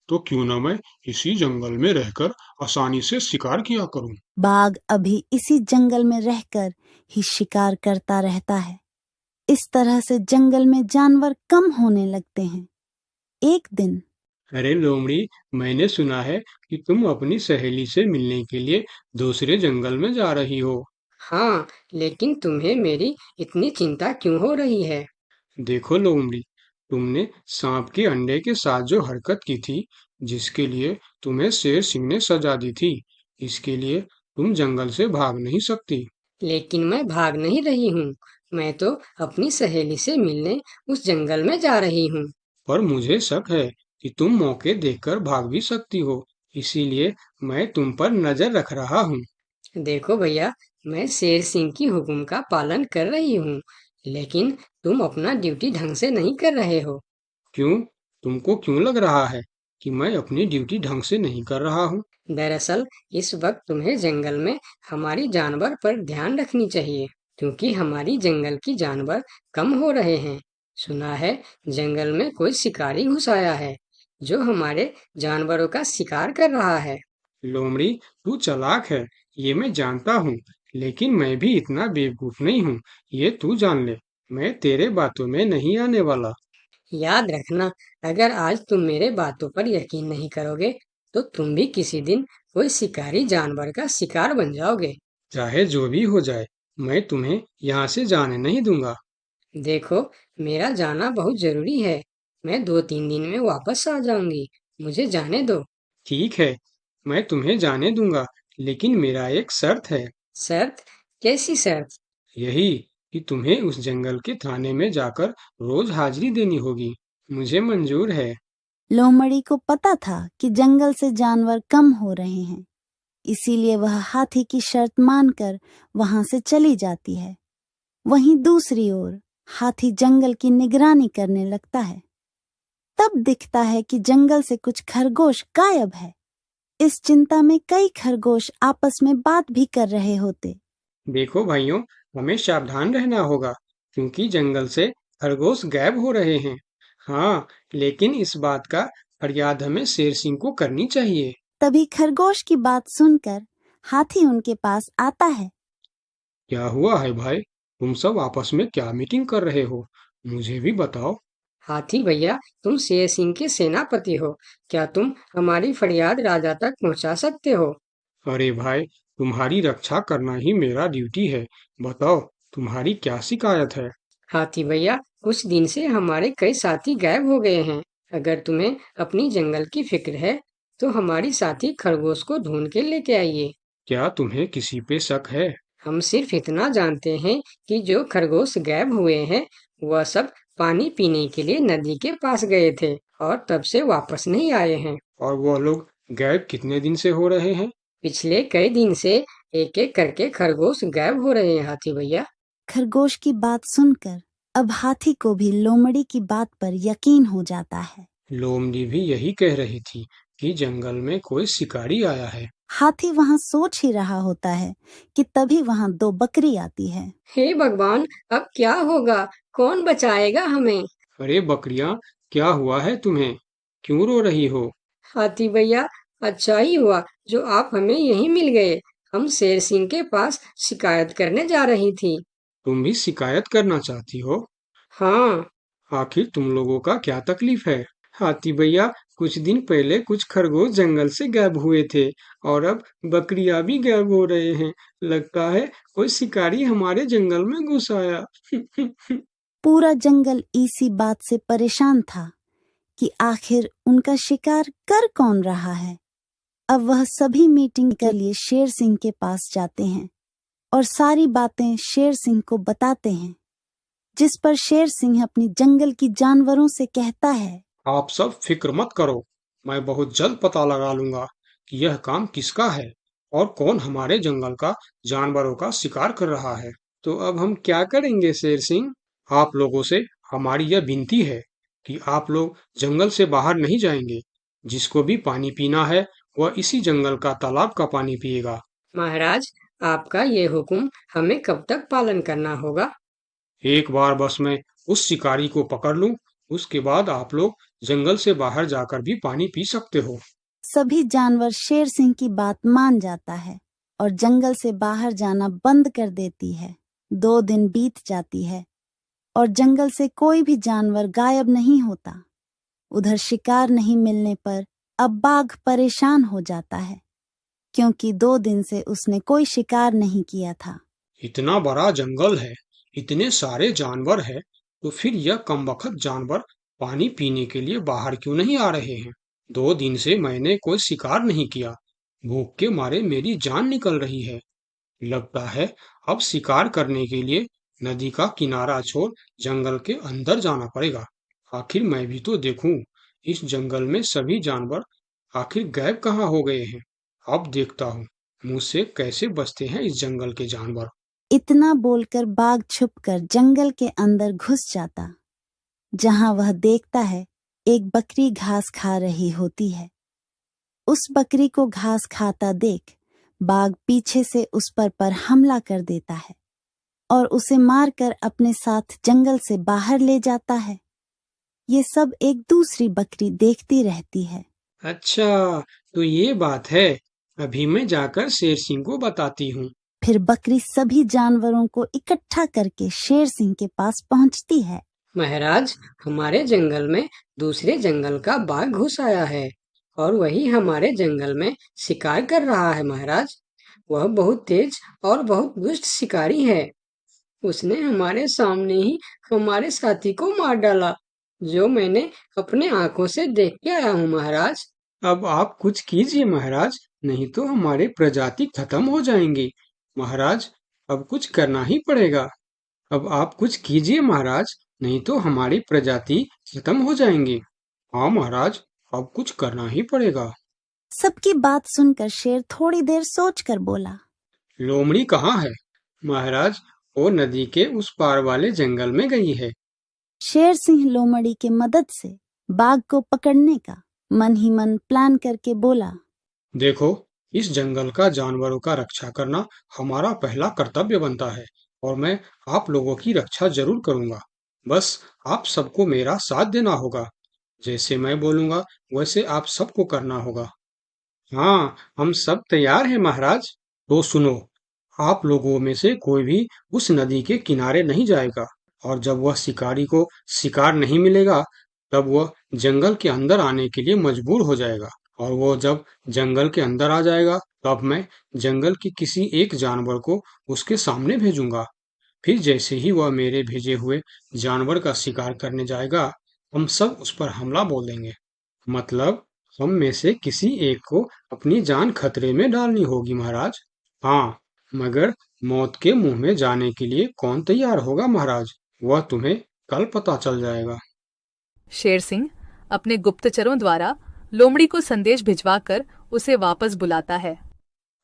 तो क्यों न मैं इसी जंगल में रहकर आसानी से शिकार किया करूं। बाघ अभी इसी जंगल में रहकर ही शिकार करता रहता है। इस तरह से जंगल में जानवर कम होने लगते हैं। एक दिन अरे लोमड़ी, मैंने सुना है कि तुम अपनी सहेली से मिलने के लिए दूसरे जंगल में जा रही हो। हाँ, लेकिन तुम्हें मेरी इतनी चिंता क्यों हो रही है? देखो लोमड़ी, तुमने सांप के अंडे के साथ जो हरकत की थी, जिसके लिए तुम्हें शेर सिंह ने सजा दी थी, इसके लिए तुम जंगल से भाग नहीं सकती। लेकिन मैं भाग नहीं रही हूँ। मैं तो अपनी सहेली से मिलने उस जंगल में जा रही हूँ। पर मुझे शक है कि तुम मौके देखकर भाग भी सकती हो, इसीलिए मैं तुम पर नजर रख रहा हूँ। देखो भैया, मैं शेर सिंह की हुक्म का पालन कर रही हूँ, लेकिन तुम अपना ड्यूटी ढंग से नहीं कर रहे हो। क्यों? तुमको क्यों लग रहा है कि मैं अपनी ड्यूटी ढंग से नहीं कर रहा हूँ? दरअसल इस वक्त तुम्हें जंगल में हमारी जानवर पर ध्यान रखनी चाहिए, क्योंकि हमारी जंगल की जानवर कम हो रहे हैं। सुना है जंगल में कोई शिकारी घुस आया है, जो हमारे जानवरों का शिकार कर रहा है। लोमड़ी, तू चालाक है, ये मैं जानता हूँ, लेकिन मैं भी इतना बेवकूफ नहीं हूँ, ये तू जान ले। मैं तेरे बातों में नहीं आने वाला। याद रखना, अगर आज तुम मेरे बातों पर यकीन नहीं करोगे, तो तुम भी किसी दिन कोई शिकारी जानवर का शिकार बन जाओगे। चाहे जो भी हो जाए, मैं तुम्हें यहाँ से जाने नहीं दूंगा। देखो, मेरा जाना बहुत जरूरी है। मैं 2-3 दिन में वापस आ जाऊंगी। मुझे जाने दो। ठीक है, मैं तुम्हें जाने दूंगा, लेकिन मेरा एक शर्त है। शर्त? कैसी शर्त? यही कि तुम्हें उस जंगल के थाने में जाकर रोज हाजिरी देनी होगी। मुझे मंजूर है। लोमड़ी को पता था कि जंगल से जानवर कम हो रहे हैं, इसीलिए वह हाथी की शर्त मानकर वहां से चली जाती है। वहीं दूसरी ओर हाथी जंगल की निगरानी करने लगता है। तब दिखता है कि जंगल से कुछ खरगोश गायब है। इस चिंता में कई खरगोश आपस में बात भी कर रहे होते। देखो भाइयों, हमें सावधान रहना होगा, क्योंकि जंगल से खरगोश गायब हो रहे हैं। हाँ, लेकिन इस बात का फरियाद हमें शेर सिंह को करनी चाहिए। तभी खरगोश की बात सुनकर हाथी उनके पास आता है। क्या हुआ है भाई? तुम सब आपस में क्या मीटिंग कर रहे हो? मुझे भी बताओ। हाथी भैया, तुम शेर सिंह के सेनापति हो। क्या तुम हमारी फरियाद राजा तक पहुंचा सकते हो? अरे भाई, तुम्हारी रक्षा करना ही मेरा ड्यूटी है। बताओ, तुम्हारी क्या शिकायत है? हाथी भैया, कुछ दिन से हमारे कई साथी गायब हो गए हैं। अगर तुम्हें अपनी जंगल की फिक्र है, तो हमारी साथी खरगोश को ढूंढ के लेके आइए। क्या तुम्हें किसी पे शक है? हम सिर्फ इतना जानते हैं कि जो खरगोश गायब हुए हैं, वह सब पानी पीने के लिए नदी के पास गए थे और तब से वापस नहीं आए हैं। और वह लोग गायब कितने दिन से हो रहे हैं? पिछले कई दिन से एक एक करके खरगोश गायब हो रहे हैं हाथी भैया। खरगोश की बात सुनकर अब हाथी को भी लोमड़ी की बात पर यकीन हो जाता है। लोमड़ी भी यही कह रही थी कि जंगल में कोई शिकारी आया है। हाथी वहां सोच ही रहा होता है कि तभी वहां 2 बकरी आती है। हे भगवान, अब क्या होगा? कौन बचाएगा हमें? अरे बकरियां, क्या हुआ है तुम्हें? क्यों रो रही हो? हाथी भैया, अच्छा ही हुआ जो आप हमें यहीं मिल गए। हम शेर सिंह के पास शिकायत करने जा रही थी। तुम भी शिकायत करना चाहती हो? हाँ। आखिर तुम लोगों का क्या तकलीफ है? हाथी भैया, कुछ दिन पहले कुछ खरगोश जंगल से गायब हुए थे और अब बकरियां भी गायब हो रहे हैं। लगता है कोई शिकारी हमारे जंगल में घुस आया। पूरा जंगल इसी बात से परेशान था कि आखिर उनका शिकार कर कौन रहा है। अब वह सभी मीटिंग के लिए शेर सिंह के पास जाते हैं और सारी बातें शेर सिंह को बताते हैं। जिस पर शेर सिंह अपनी जंगल की जानवरों से कहता है, आप सब फिक्र मत करो, मैं बहुत जल्द पता लगा लूंगा कि यह काम किसका है और कौन हमारे जंगल का जानवरों का शिकार कर रहा है। तो अब हम क्या करेंगे शेर सिंह? आप लोगों से हमारी यह विनती है कि आप लोग जंगल से बाहर नहीं जाएंगे। जिसको भी पानी पीना है वह इसी जंगल का तालाब का पानी पिएगा। महाराज, आपका ये हुक्म हमें कब तक पालन करना होगा? एक बार बस मैं उस शिकारी को पकड़ लूं, उसके बाद आप लोग जंगल से बाहर जाकर भी पानी पी सकते हो। सभी जानवर शेर सिंह की बात मान जाता है और जंगल से बाहर जाना बंद कर देती है। 2 दिन बीत जाती है और जंगल से कोई भी जानवर गायब नहीं होता। उधर शिकार नहीं मिलने पर अब बाघ परेशान हो जाता है, क्योंकि 2 दिन से उसने कोई शिकार नहीं किया था। इतना बड़ा जंगल है, इतने सारे जानवर है, तो फिर यह कमबख्त जानवर पानी पीने के लिए बाहर क्यों नहीं आ रहे हैं? 2 दिन से मैंने कोई शिकार नहीं किया, भूख के मारे मेरी जान निकल रही है। लगता है अब शिकार करने के लिए नदी का किनारा छोड़ जंगल के अंदर जाना पड़ेगा। आखिर मैं भी तो देखूं, इस जंगल में सभी जानवर आखिर गायब कहाँ हो गए हैं। अब देखता हूँ मुझसे कैसे बचते हैं इस जंगल के जानवर। इतना बोलकर बाघ छुपकर जंगल के अंदर घुस जाता, जहां वह देखता है एक बकरी घास खा रही होती है। उस बकरी को घास खाता देख बाघ पीछे से उस पर हमला कर देता है और उसे मारकर अपने साथ जंगल से बाहर ले जाता है। ये सब एक दूसरी बकरी देखती रहती है। अच्छा, तो ये बात है। अभी मैं जाकर शेर सिंह को बताती हूँ। फिर बकरी सभी जानवरों को इकट्ठा करके शेर सिंह के पास पहुंचती है। महाराज, हमारे जंगल में दूसरे जंगल का बाघ घुस आया है और वही हमारे जंगल में शिकार कर रहा है। महाराज, वह बहुत तेज और बहुत दुष्ट शिकारी है। उसने हमारे सामने ही हमारे साथी को मार डाला, जो मैंने अपने आंखों से देख के आया हूँ। महाराज, अब आप कुछ कीजिए महाराज, नहीं तो हमारे प्रजाति खत्म हो जाएंगी। महाराज, अब कुछ करना ही पड़ेगा। अब आप कुछ कीजिए महाराज, नहीं तो हमारी प्रजाति खत्म हो जाएंगी। हाँ महाराज, अब कुछ करना ही पड़ेगा। सबकी बात सुनकर शेर थोड़ी देर सोचकर बोला, लोमड़ी कहाँ है? महाराज, वो नदी के उस पार वाले जंगल में गई है। शेर सिंह लोमड़ी के मदद से बाघ को पकड़ने का मन ही मन प्लान करके बोला, देखो, इस जंगल का जानवरों का रक्षा करना हमारा पहला कर्तव्य बनता है और मैं आप लोगों की रक्षा जरूर करूंगा। बस आप सबको मेरा साथ देना होगा। जैसे मैं बोलूंगा वैसे आप सबको करना होगा। हाँ, हम सब तैयार हैं महाराज। तो सुनो, आप लोगों में से कोई भी उस नदी के किनारे नहीं जाएगा और जब वह शिकारी को शिकार नहीं मिलेगा तब वह जंगल के अंदर आने के लिए मजबूर हो जाएगा और वो जब जंगल के अंदर आ जाएगा तब मैं जंगल की किसी एक जानवर को उसके सामने भेजूंगा। फिर जैसे ही वह मेरे भेजे हुए जानवर का शिकार करने जाएगा हम सब उस पर हमला बोल देंगे। मतलब हम में से किसी एक को अपनी जान खतरे में डालनी होगी महाराज। हाँ, मगर मौत के मुंह में जाने के लिए कौन तैयार होगा महाराज, वह तुम्हें कल पता चल जाएगा। शेर सिंह अपने गुप्तचरों द्वारा लोमड़ी को संदेश भिजवाकर उसे वापस बुलाता है।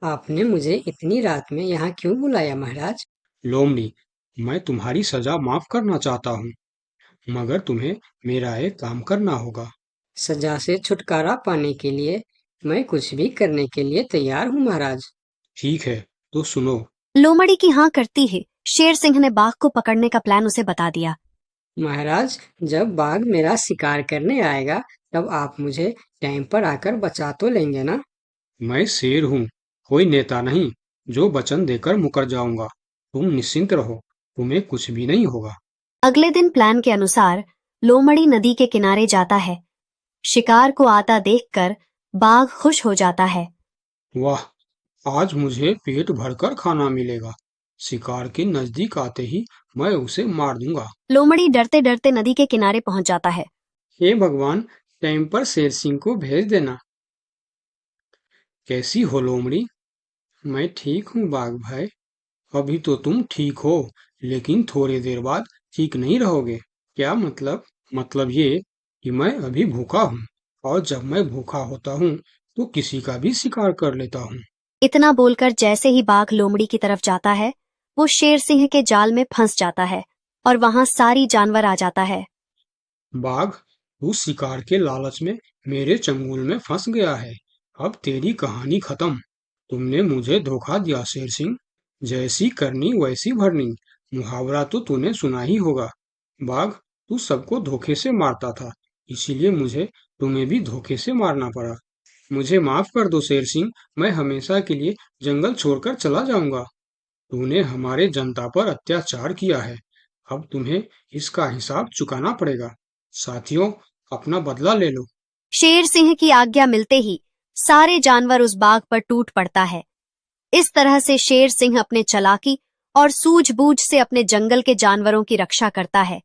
आपने मुझे इतनी रात में यहाँ क्यों बुलाया महाराज? लोमड़ी, मैं तुम्हारी सजा माफ करना चाहता हूँ, मगर तुम्हें मेरा एक काम करना होगा। सजा से छुटकारा पाने के लिए मैं कुछ भी करने के लिए तैयार हूँ महाराज। ठीक है, तो सुनो। लोमड़ी की हाँ करती ही शेर सिंह ने बाघ को पकड़ने का प्लान उसे बता दिया। महाराज, जब बाघ मेरा शिकार करने आएगा तब आप मुझे टाइम पर आकर बचा तो लेंगे ना? मैं शेर हूँ, कोई नेता नहीं जो वचन देकर मुकर जाऊंगा। तुम निश्चिंत रहो, तुम्हें कुछ भी नहीं होगा। अगले दिन प्लान के अनुसार लोमड़ी नदी के किनारे जाता है। शिकार को आता देखकर बाघ खुश हो जाता है। वाह, आज मुझे पेट भरकर खाना मिलेगा। शिकार के नजदीक आते ही मैं उसे मार दूंगा। लोमड़ी डरते डरते नदी के किनारे पहुंच जाता है। हे भगवान, टाइम पर शेर सिंह को भेज देना। कैसी हो लोमड़ी? मैं ठीक हूँ बाघ भाई। अभी तो तुम ठीक हो, लेकिन थोड़ी देर बाद ठीक नहीं रहोगे। क्या मतलब? मतलब ये कि मैं अभी भूखा हूँ, और जब मैं भूखा होता हूँ तो किसी का भी शिकार कर लेता हूँ। इतना बोलकर जैसे ही बाघ लोमड़ी की तरफ जाता है, वो शेर सिंह के जाल में फंस जाता है और वहां सारी जानवर आ जाता है। बाघ, तू शिकार के लालच में मेरे चंगुल में फंस गया है। अब तेरी कहानी खत्म। तुमने मुझे धोखा दिया शेर सिंह। जैसी करनी वैसी भरनी, मुहावरा तो तूने सुना ही होगा। बाघ, तू सबको धोखे से मारता था, इसीलिए मुझे तुम्हें भी धोखे से मारना पड़ा। मुझे माफ कर दो शेर सिंह, मैं हमेशा के लिए जंगल छोड़कर चला जाऊंगा। तूने हमारे जनता पर अत्याचार किया है, अब तुम्हें इसका हिसाब चुकाना पड़ेगा। साथियों, अपना बदला ले लो। शेर सिंह की आज्ञा मिलते ही सारे जानवर उस बाघ पर टूट पड़ता है। इस तरह से शेर सिंह अपने चालाकी और सूझबूझ से अपने जंगल के जानवरों की रक्षा करता है।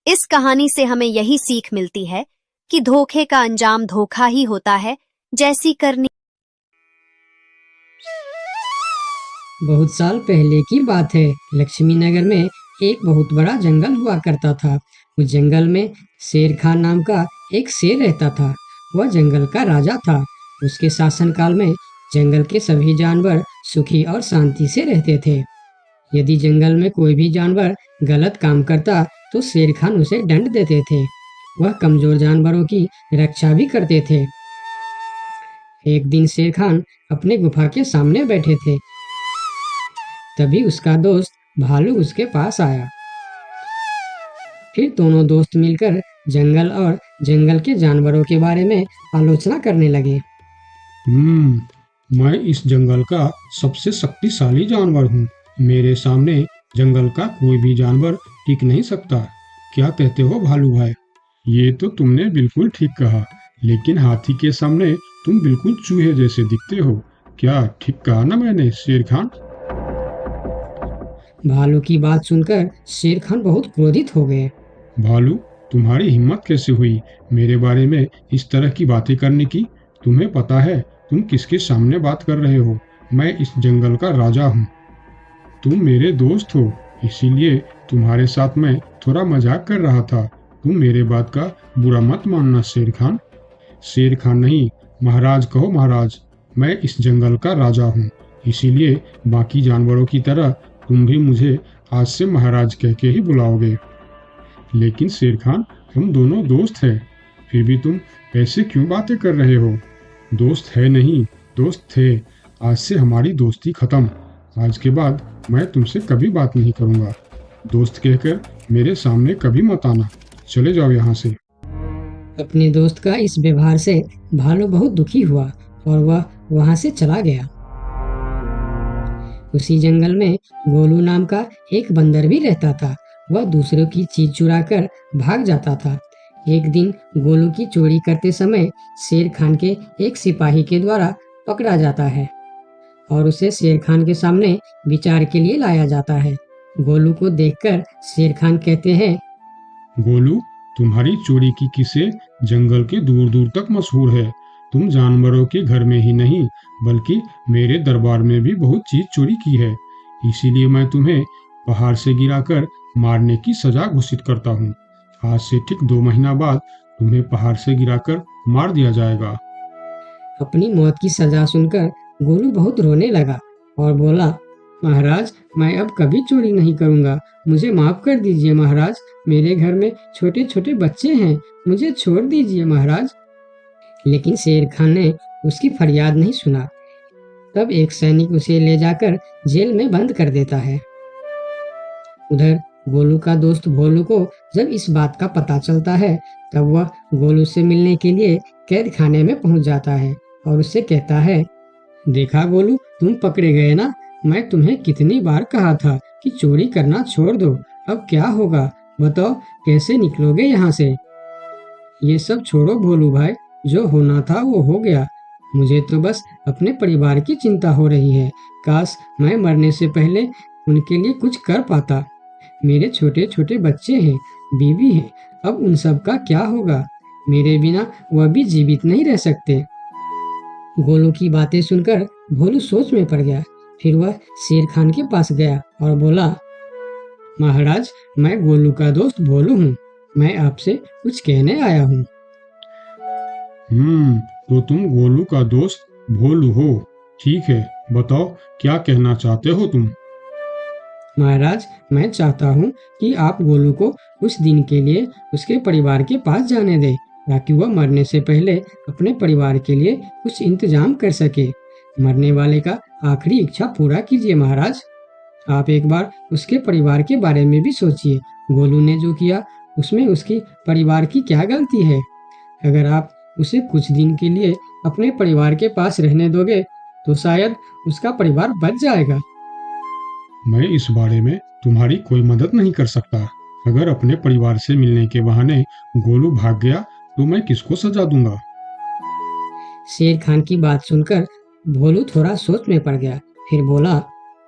इस कहानी से हमें यही सीख मिलती है कि धोखे का अंजाम धोखा ही होता है, जैसी करनी। बहुत साल पहले की बात है। लक्ष्मी नगर में एक बहुत बड़ा जंगल हुआ करता था। उस जंगल में शेर खान नाम का एक शेर रहता था। वह जंगल का राजा था। उसके शासनकाल में जंगल के सभी जानवर सुखी और शांति से रहते थे। यदि जंगल में कोई भी जानवर गलत काम करता तो शेर खान उसे दंड देते थे। वह कमजोर जानवरों की रक्षा भी करते थे। एक दिन शेर खान अपने गुफा के सामने बैठे थे। तभी उसका दोस्त भालू उसके पास आया। फिर दोनों दोस्त मिलकर जंगल और जंगल के जानवरों के बारे में आलोचना करने लगे। मैं इस जंगल का सबसे शक्तिशाली जानवर हूँ। मेरे सामने जंगल का कोई भी जानवर टिक नहीं सकता। क्या कहते हो भालू भाई? ये तो तुमने बिल्कुल ठीक कहा, लेकिन हाथी के सामने तुम बिल्कुल चूहे जैसे दिखते हो। क्या ठीक कहा ना मैंने शेर खान? भालू की बात सुनकर शेर खान बहुत क्रोधित हो गए। भालू, तुम्हारी हिम्मत कैसे हुई मेरे बारे में इस तरह की बातें करने की? तुम्हें पता है तुम किसके सामने बात कर रहे हो? मैं इस जंगल का राजा हूँ। तुम मेरे दोस्त हो, इसीलिए तुम्हारे साथ मैं थोड़ा मजाक कर रहा था। तुम मेरे बात का बुरा मत मानना शेर खान। शेर खान नहीं, महाराज कहो महाराज। मैं इस जंगल का राजा हूँ, इसीलिए बाकी जानवरों की तरह तुम भी मुझे आज से महाराज कह के ही बुलाओगे। लेकिन शेर खान, हम दोनों दोस्त हैं, फिर भी तुम ऐसे क्यों बातें कर रहे हो? दोस्त है नहीं, दोस्त थे। आज से हमारी दोस्ती खत्म। आज के बाद मैं तुमसे कभी बात नहीं करूंगा। दोस्त कहकर मेरे सामने कभी मत आना। चले जाओ यहाँ से। अपने दोस्त का इस व्यवहार से भालू बहुत दुखी हुआ और वह वहां से चला गया। उसी जंगल में गोलू नाम का एक बंदर भी रहता था। वह दूसरों की चीज चुराकर भाग जाता था। एक दिन गोलू की चोरी करते समय शेर खान के एक सिपाही के द्वारा पकड़ा जाता है और उसे शेर खान के सामने विचार के लिए लाया जाता है। गोलू को देखकर शेर खान कहते हैं, गोलू, तुम्हारी चोरी की किस्से जंगल के दूर दूर तक मशहूर है। तुम जानवरों के घर में ही नहीं, बल्कि मेरे दरबार में भी बहुत चीज चोरी की है। इसीलिए मैं तुम्हें पहाड़ से गिराकर मारने की सजा घोषित करता हूँ। आज से ठीक 2 महीना बाद तुम्हें पहाड़ से गिराकर मार दिया जाएगा। अपनी मौत की सजा सुनकर गोलू बहुत रोने लगा और बोला, महाराज, मैं अब कभी चोरी नहीं करूंगा। मुझे माफ कर दीजिए महाराज। मेरे घर में छोटे छोटे बच्चे हैं, मुझे छोड़ दीजिए महाराज। लेकिन शेर खान ने उसकी फरियाद नहीं सुना। तब एक सैनिक उसे ले जाकर जेल में बंद कर देता है। उधर गोलू का दोस्त भोलू को जब इस बात का पता चलता है, तब वह गोलू से मिलने के लिए कैद खाने में पहुंच जाता है और उससे कहता है, देखा गोलू, तुम पकड़े गए ना। मैं तुम्हें कितनी बार कहा था कि चोरी करना छोड़ दो। अब क्या होगा बताओ, कैसे निकलोगे यहाँ से? ये सब छोड़ो भोलू भाई, जो होना था वो हो गया। मुझे तो बस अपने परिवार की चिंता हो रही है। काश मैं मरने से पहले उनके लिए कुछ कर पाता। मेरे छोटे छोटे बच्चे हैं, बीवी है, अब उन सब का क्या होगा? मेरे बिना वह भी जीवित नहीं रह सकते। गोलू की बातें सुनकर भोलू सोच में पड़ गया। फिर वह शेर खान के पास गया और बोला, महाराज, मैं गोलू का दोस्त भोलू हूँ। मैं आपसे कुछ कहने आया हूँ। तो तुम गोलू का दोस्त भोलू हो। ठीक है, बताओ क्या कहना चाहते हो तुम। महाराज, मैं चाहता हूँ कि आप गोलू को कुछ दिन के लिए उसके परिवार के पास जाने दें, ताकि वह मरने से पहले अपने परिवार के लिए कुछ इंतजाम कर सके। मरने वाले का आखिरी इच्छा पूरा कीजिए महाराज। आप एक बार उसके परिवार के बारे में भी सोचिए। गोलू ने जो किया उसमें उसकी परिवार की क्या गलती है? अगर आप उसे कुछ दिन के लिए अपने परिवार के पास रहने दोगे तो शायद उसका परिवार बच जाएगा। मैं इस बारे में तुम्हारी कोई मदद नहीं कर सकता। अगर अपने परिवार से मिलने के बहाने गोलू भाग गया तो मैं किसको सजा दूंगा? शेर खान की बात सुनकर भोलू थोड़ा सोच में पड़ गया। फिर बोला,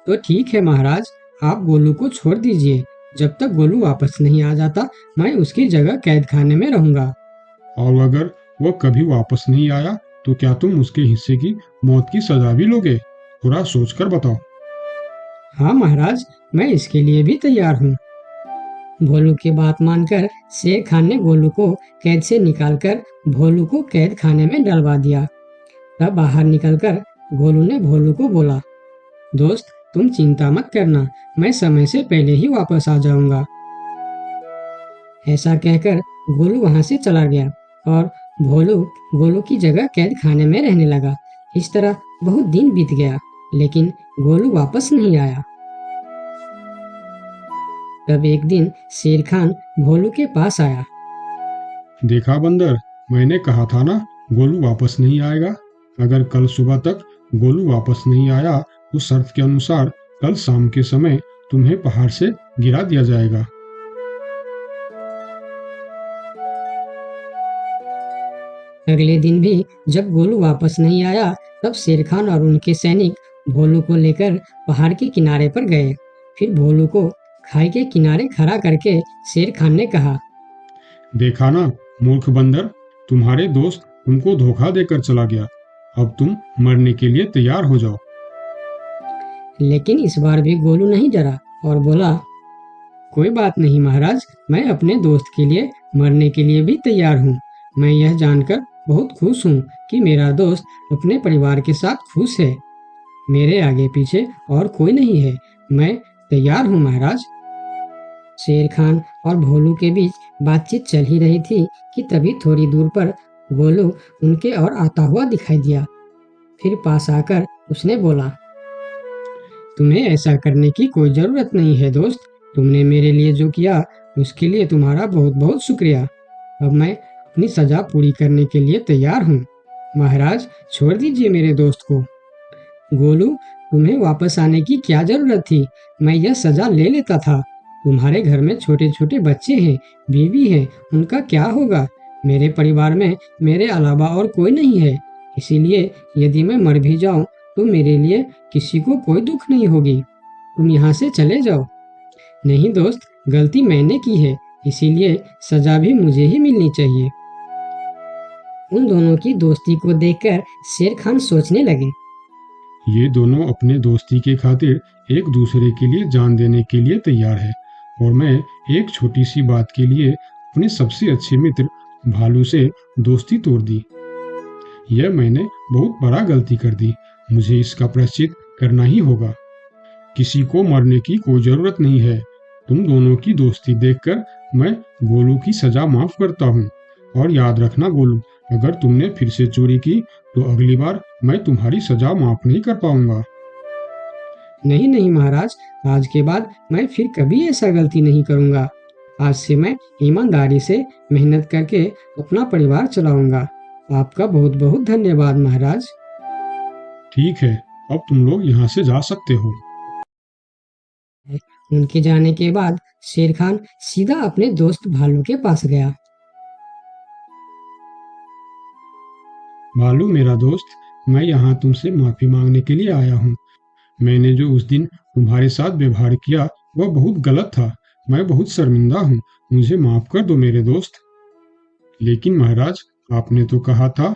तो ठीक है महाराज, आप गोलू को छोड़ दीजिए। जब तक गोलू वापस नहीं आ जाता मैं उसकी जगह कैद खाने में रहूंगा। और अगर वह कभी वापस नहीं आया तो क्या तुम उसके हिस्से की मौत की सजा भी लोगे? थोड़ा सोचकर बताओ। हाँ महाराज, मैं इसके लिए भी तैयार हूँ। भोलू की बात मानकर शेर खान ने गोलू को कैद से निकालकर भोलू को कैद खाने में डलवा दिया। तब बाहर निकलकर गोलू ने भोलू को बोला, दोस्त, तुम चिंता मत करना, मैं समय से पहले ही वापस आ जाऊंगा। ऐसा कहकर गोलू वहां से चला गया और भोलू गोलू की जगह कैद खाने में रहने लगा। इस तरह बहुत दिन बीत गया, लेकिन गोलू वापस नहीं आया। तब एक दिन शेर खान भोलू के पास आया। देखा बंदर, मैंने कहा था ना गोलू वापस नहीं आएगा। अगर कल सुबह तक गोलू वापस नहीं आया तो शर्त के अनुसार कल शाम के समय तुम्हें पहाड़ से गिरा दिया जाएगा। अगले दिन भी जब गोलू वापस नहीं आया तब शेर खान और उनके सैनिक भोलू को लेकर पहाड़ के किनारे पर गए। फिर भोलू को खाई के किनारे खड़ा करके शेर खान ने कहा, देखा ना मूर्ख बंदर, तुम्हारे दोस्त तुमको धोखा देकर चला गया। अब तुम मरने के लिए तैयार हो जाओ। लेकिन इस बार भी गोलू नहीं डरा और बोला, कोई बात नहीं महाराज, मैं अपने दोस्त के लिए मरने के लिए भी तैयार हूँ। मैं यह जानकर बहुत खुश हूँ कि मेरा दोस्त अपने परिवार के साथ खुश है। मेरे आगे पीछे और कोई नहीं है। मैं तैयार हूँ महाराज। शेर खान और भोलू के बीच बातचीत चल ही रही थी कि तभी थोड़ी दूर पर गोलू उनके और आता हुआ दिखाई दिया। फिर पास आकर उसने बोला, तुम्हें ऐसा करने की कोई जरूरत नहीं है दोस्त। तुमने मेरे लिए जो किया उसके लिए तुम्हारा बहुत बहुत शुक्रिया। अब मैं अपनी सजा पूरी करने के लिए तैयार हूँ। महाराज, छोड़ दीजिए मेरे दोस्त को। गोलू, तुम्हें वापस आने की क्या जरूरत थी? मैं यह सजा ले लेता था। तुम्हारे घर में छोटे छोटे बच्चे हैं, बीवी है, उनका क्या होगा? मेरे परिवार में मेरे अलावा और कोई नहीं है। इसीलिए यदि मैं मर भी जाऊं तो मेरे लिए किसी को कोई दुख नहीं होगी। तुम यहाँ से चले जाओ। नहीं दोस्त, गलती मैंने की है, इसीलिए सजा भी मुझे ही मिलनी चाहिए। उन दोनों की दोस्ती को देखकर शेर खान सोचने लगे, ये दोनों अपने दोस्ती के खातिर एक दूसरे के लिए जान देने के लिए तैयार है, और मैं एक छोटी सी बात के लिए अपने सबसे अच्छे मित्र भालू से दोस्ती तोड़ दी। यह मैंने बहुत बड़ा गलती कर दी। मुझे इसका प्रायश्चित करना ही होगा। किसी को मरने की कोई जरूरत नहीं है। तुम दोनों की दोस्ती देखकर मैं गोलू की सजा माफ करता हूँ। और याद रखना गोलू, अगर तुमने फिर से चोरी की तो अगली बार मैं तुम्हारी सजा माफ नहीं कर पाऊंगा। नहीं नहीं महाराज, आज के बाद मैं फिर कभी ऐसा गलती नहीं करूंगा। आज से मैं ईमानदारी से मेहनत करके अपना परिवार चलाऊंगा। आपका बहुत बहुत धन्यवाद महाराज। ठीक है, अब तुम लोग यहाँ से जा सकते हो। उनके जाने के बाद शेर खान सीधा अपने दोस्त भालू के पास गया। भालू मेरा दोस्त, मैं यहाँ तुमसे माफी मांगने के लिए आया हूँ। मैंने जो उस दिन तुम्हारे साथ व्यवहार किया वह बहुत गलत था। मैं बहुत शर्मिंदा हूँ। मुझे माफ कर दो मेरे दोस्त। लेकिन महाराज, आपने तो कहा था।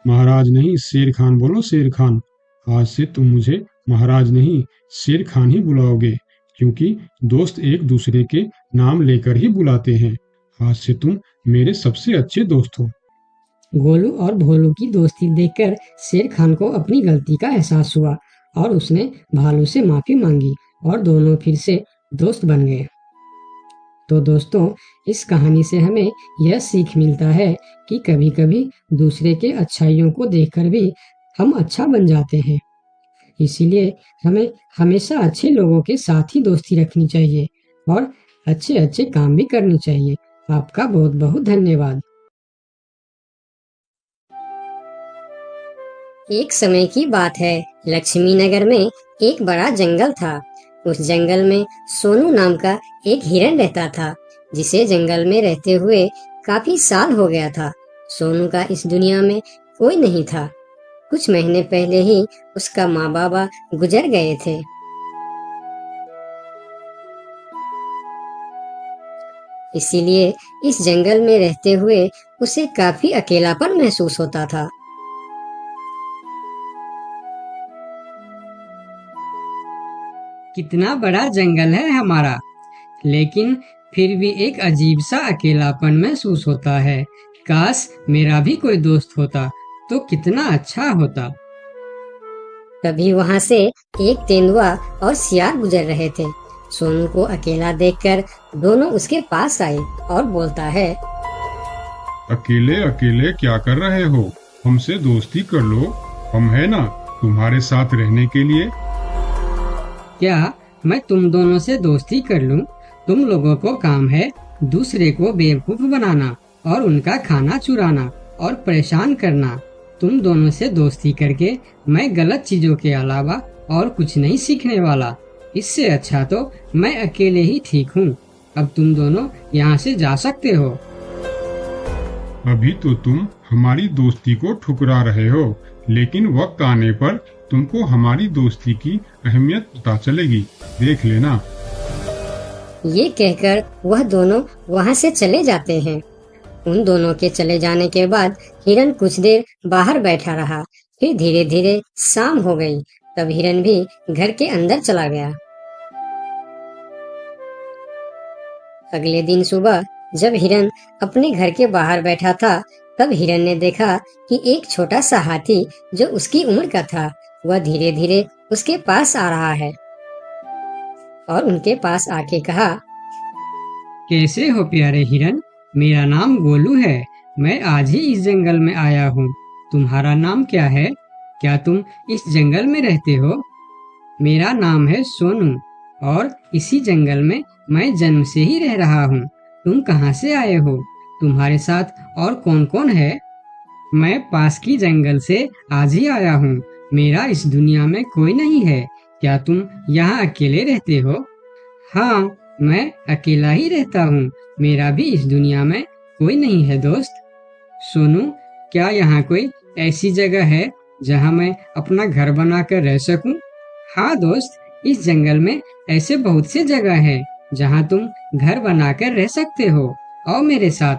महाराज नहीं, शेर खान बोलो, शेर खान। आज से तुम मुझे महाराज नहीं शेर खान ही बुलाओगे, क्योंकि दोस्त एक दूसरे के नाम लेकर ही बुलाते हैं। आज से तुम मेरे सबसे अच्छे दोस्त हो। गोलू और भोलू की दोस्ती देखकर शेर खान को अपनी गलती का एहसास हुआ और उसने भालू से माफी मांगी और दोनों फिर से दोस्त बन गए। तो दोस्तों, इस कहानी से हमें यह सीख मिलता है कि कभी-कभी दूसरे के अच्छाइयों को देखकर भी हम अच्छा बन जाते हैं। इसीलिए हमें हमेशा अच्छे लोगों के साथ ही दोस्ती रखनी चाहिए और अच्छे-अच्छे काम भी करनी चाहिए। आपका बहुत-बहुत धन्यवाद। एक समय की बात है, लक्ष्मी नगर में एक बड़ा जंगल था। उस जंगल में सोनू नाम का एक हिरन रहता था, जिसे जंगल में रहते हुए काफी साल हो गया था। सोनू का इस दुनिया में कोई नहीं था। कुछ महीने पहले ही उसका माँ बाबा गुजर गए थे। इसीलिए इस जंगल में रहते हुए उसे काफी अकेलापन महसूस होता था। कितना बड़ा जंगल है हमारा, लेकिन फिर भी एक अजीब सा अकेलापन महसूस होता है। काश मेरा भी कोई दोस्त होता तो कितना अच्छा होता। तभी वहाँ से एक तेंदुआ और सियार गुजर रहे थे। सोनू को अकेला देखकर दोनों उसके पास आए और बोलता है, अकेले अकेले क्या कर रहे हो? हमसे दोस्ती कर लो, हम है ना तुम्हारे साथ रहने के लिए। क्या मैं तुम दोनों से दोस्ती कर लूं? तुम लोगों को काम है दूसरे को बेवकूफ बनाना और उनका खाना चुराना और परेशान करना। तुम दोनों से दोस्ती करके मैं गलत चीजों के अलावा और कुछ नहीं सीखने वाला। इससे अच्छा तो मैं अकेले ही ठीक हूँ। अब तुम दोनों यहाँ से जा सकते हो। अभी तो तुम हमारी दोस्ती को ठुकरा रहे हो, लेकिन वक्त आने पर तुमको हमारी दोस्ती की अहमियत पता चलेगी, देख लेना। ये कहकर वह दोनों वहाँ से चले जाते हैं। उन दोनों के चले जाने के बाद हिरन कुछ देर बाहर बैठा रहा। फिर धीरे धीरे शाम हो गई। तब हिरन भी घर के अंदर चला गया। अगले दिन सुबह जब हिरन अपने घर के बाहर बैठा था, तब हिरन ने देखा कि एक छोटा सा हाथी जो उसकी उम्र का था, वह धीरे धीरे उसके पास आ रहा है और उनके पास आके कहा, कैसे हो प्यारे हिरन? मेरा नाम गोलू है। मैं आज ही इस जंगल में आया हूँ। तुम्हारा नाम क्या है? क्या तुम इस जंगल में रहते हो? मेरा नाम है सोनू और इसी जंगल में मैं जन्म से ही रह रहा हूँ। तुम कहाँ से आए हो? तुम्हारे साथ और कौन कौन है? मैं पास की जंगल से आज ही आया हूँ। मेरा इस दुनिया में कोई नहीं है। क्या तुम यहाँ अकेले रहते हो? हाँ, मैं अकेला ही रहता हूँ। मेरा भी इस दुनिया में कोई नहीं है दोस्त। सोनू, क्या यहाँ कोई ऐसी जगह है जहाँ मैं अपना घर बनाकर रह सकूं? हाँ दोस्त, इस जंगल में ऐसे बहुत से जगह है जहाँ तुम घर बनाकर रह सकते हो। आओ मेरे साथ।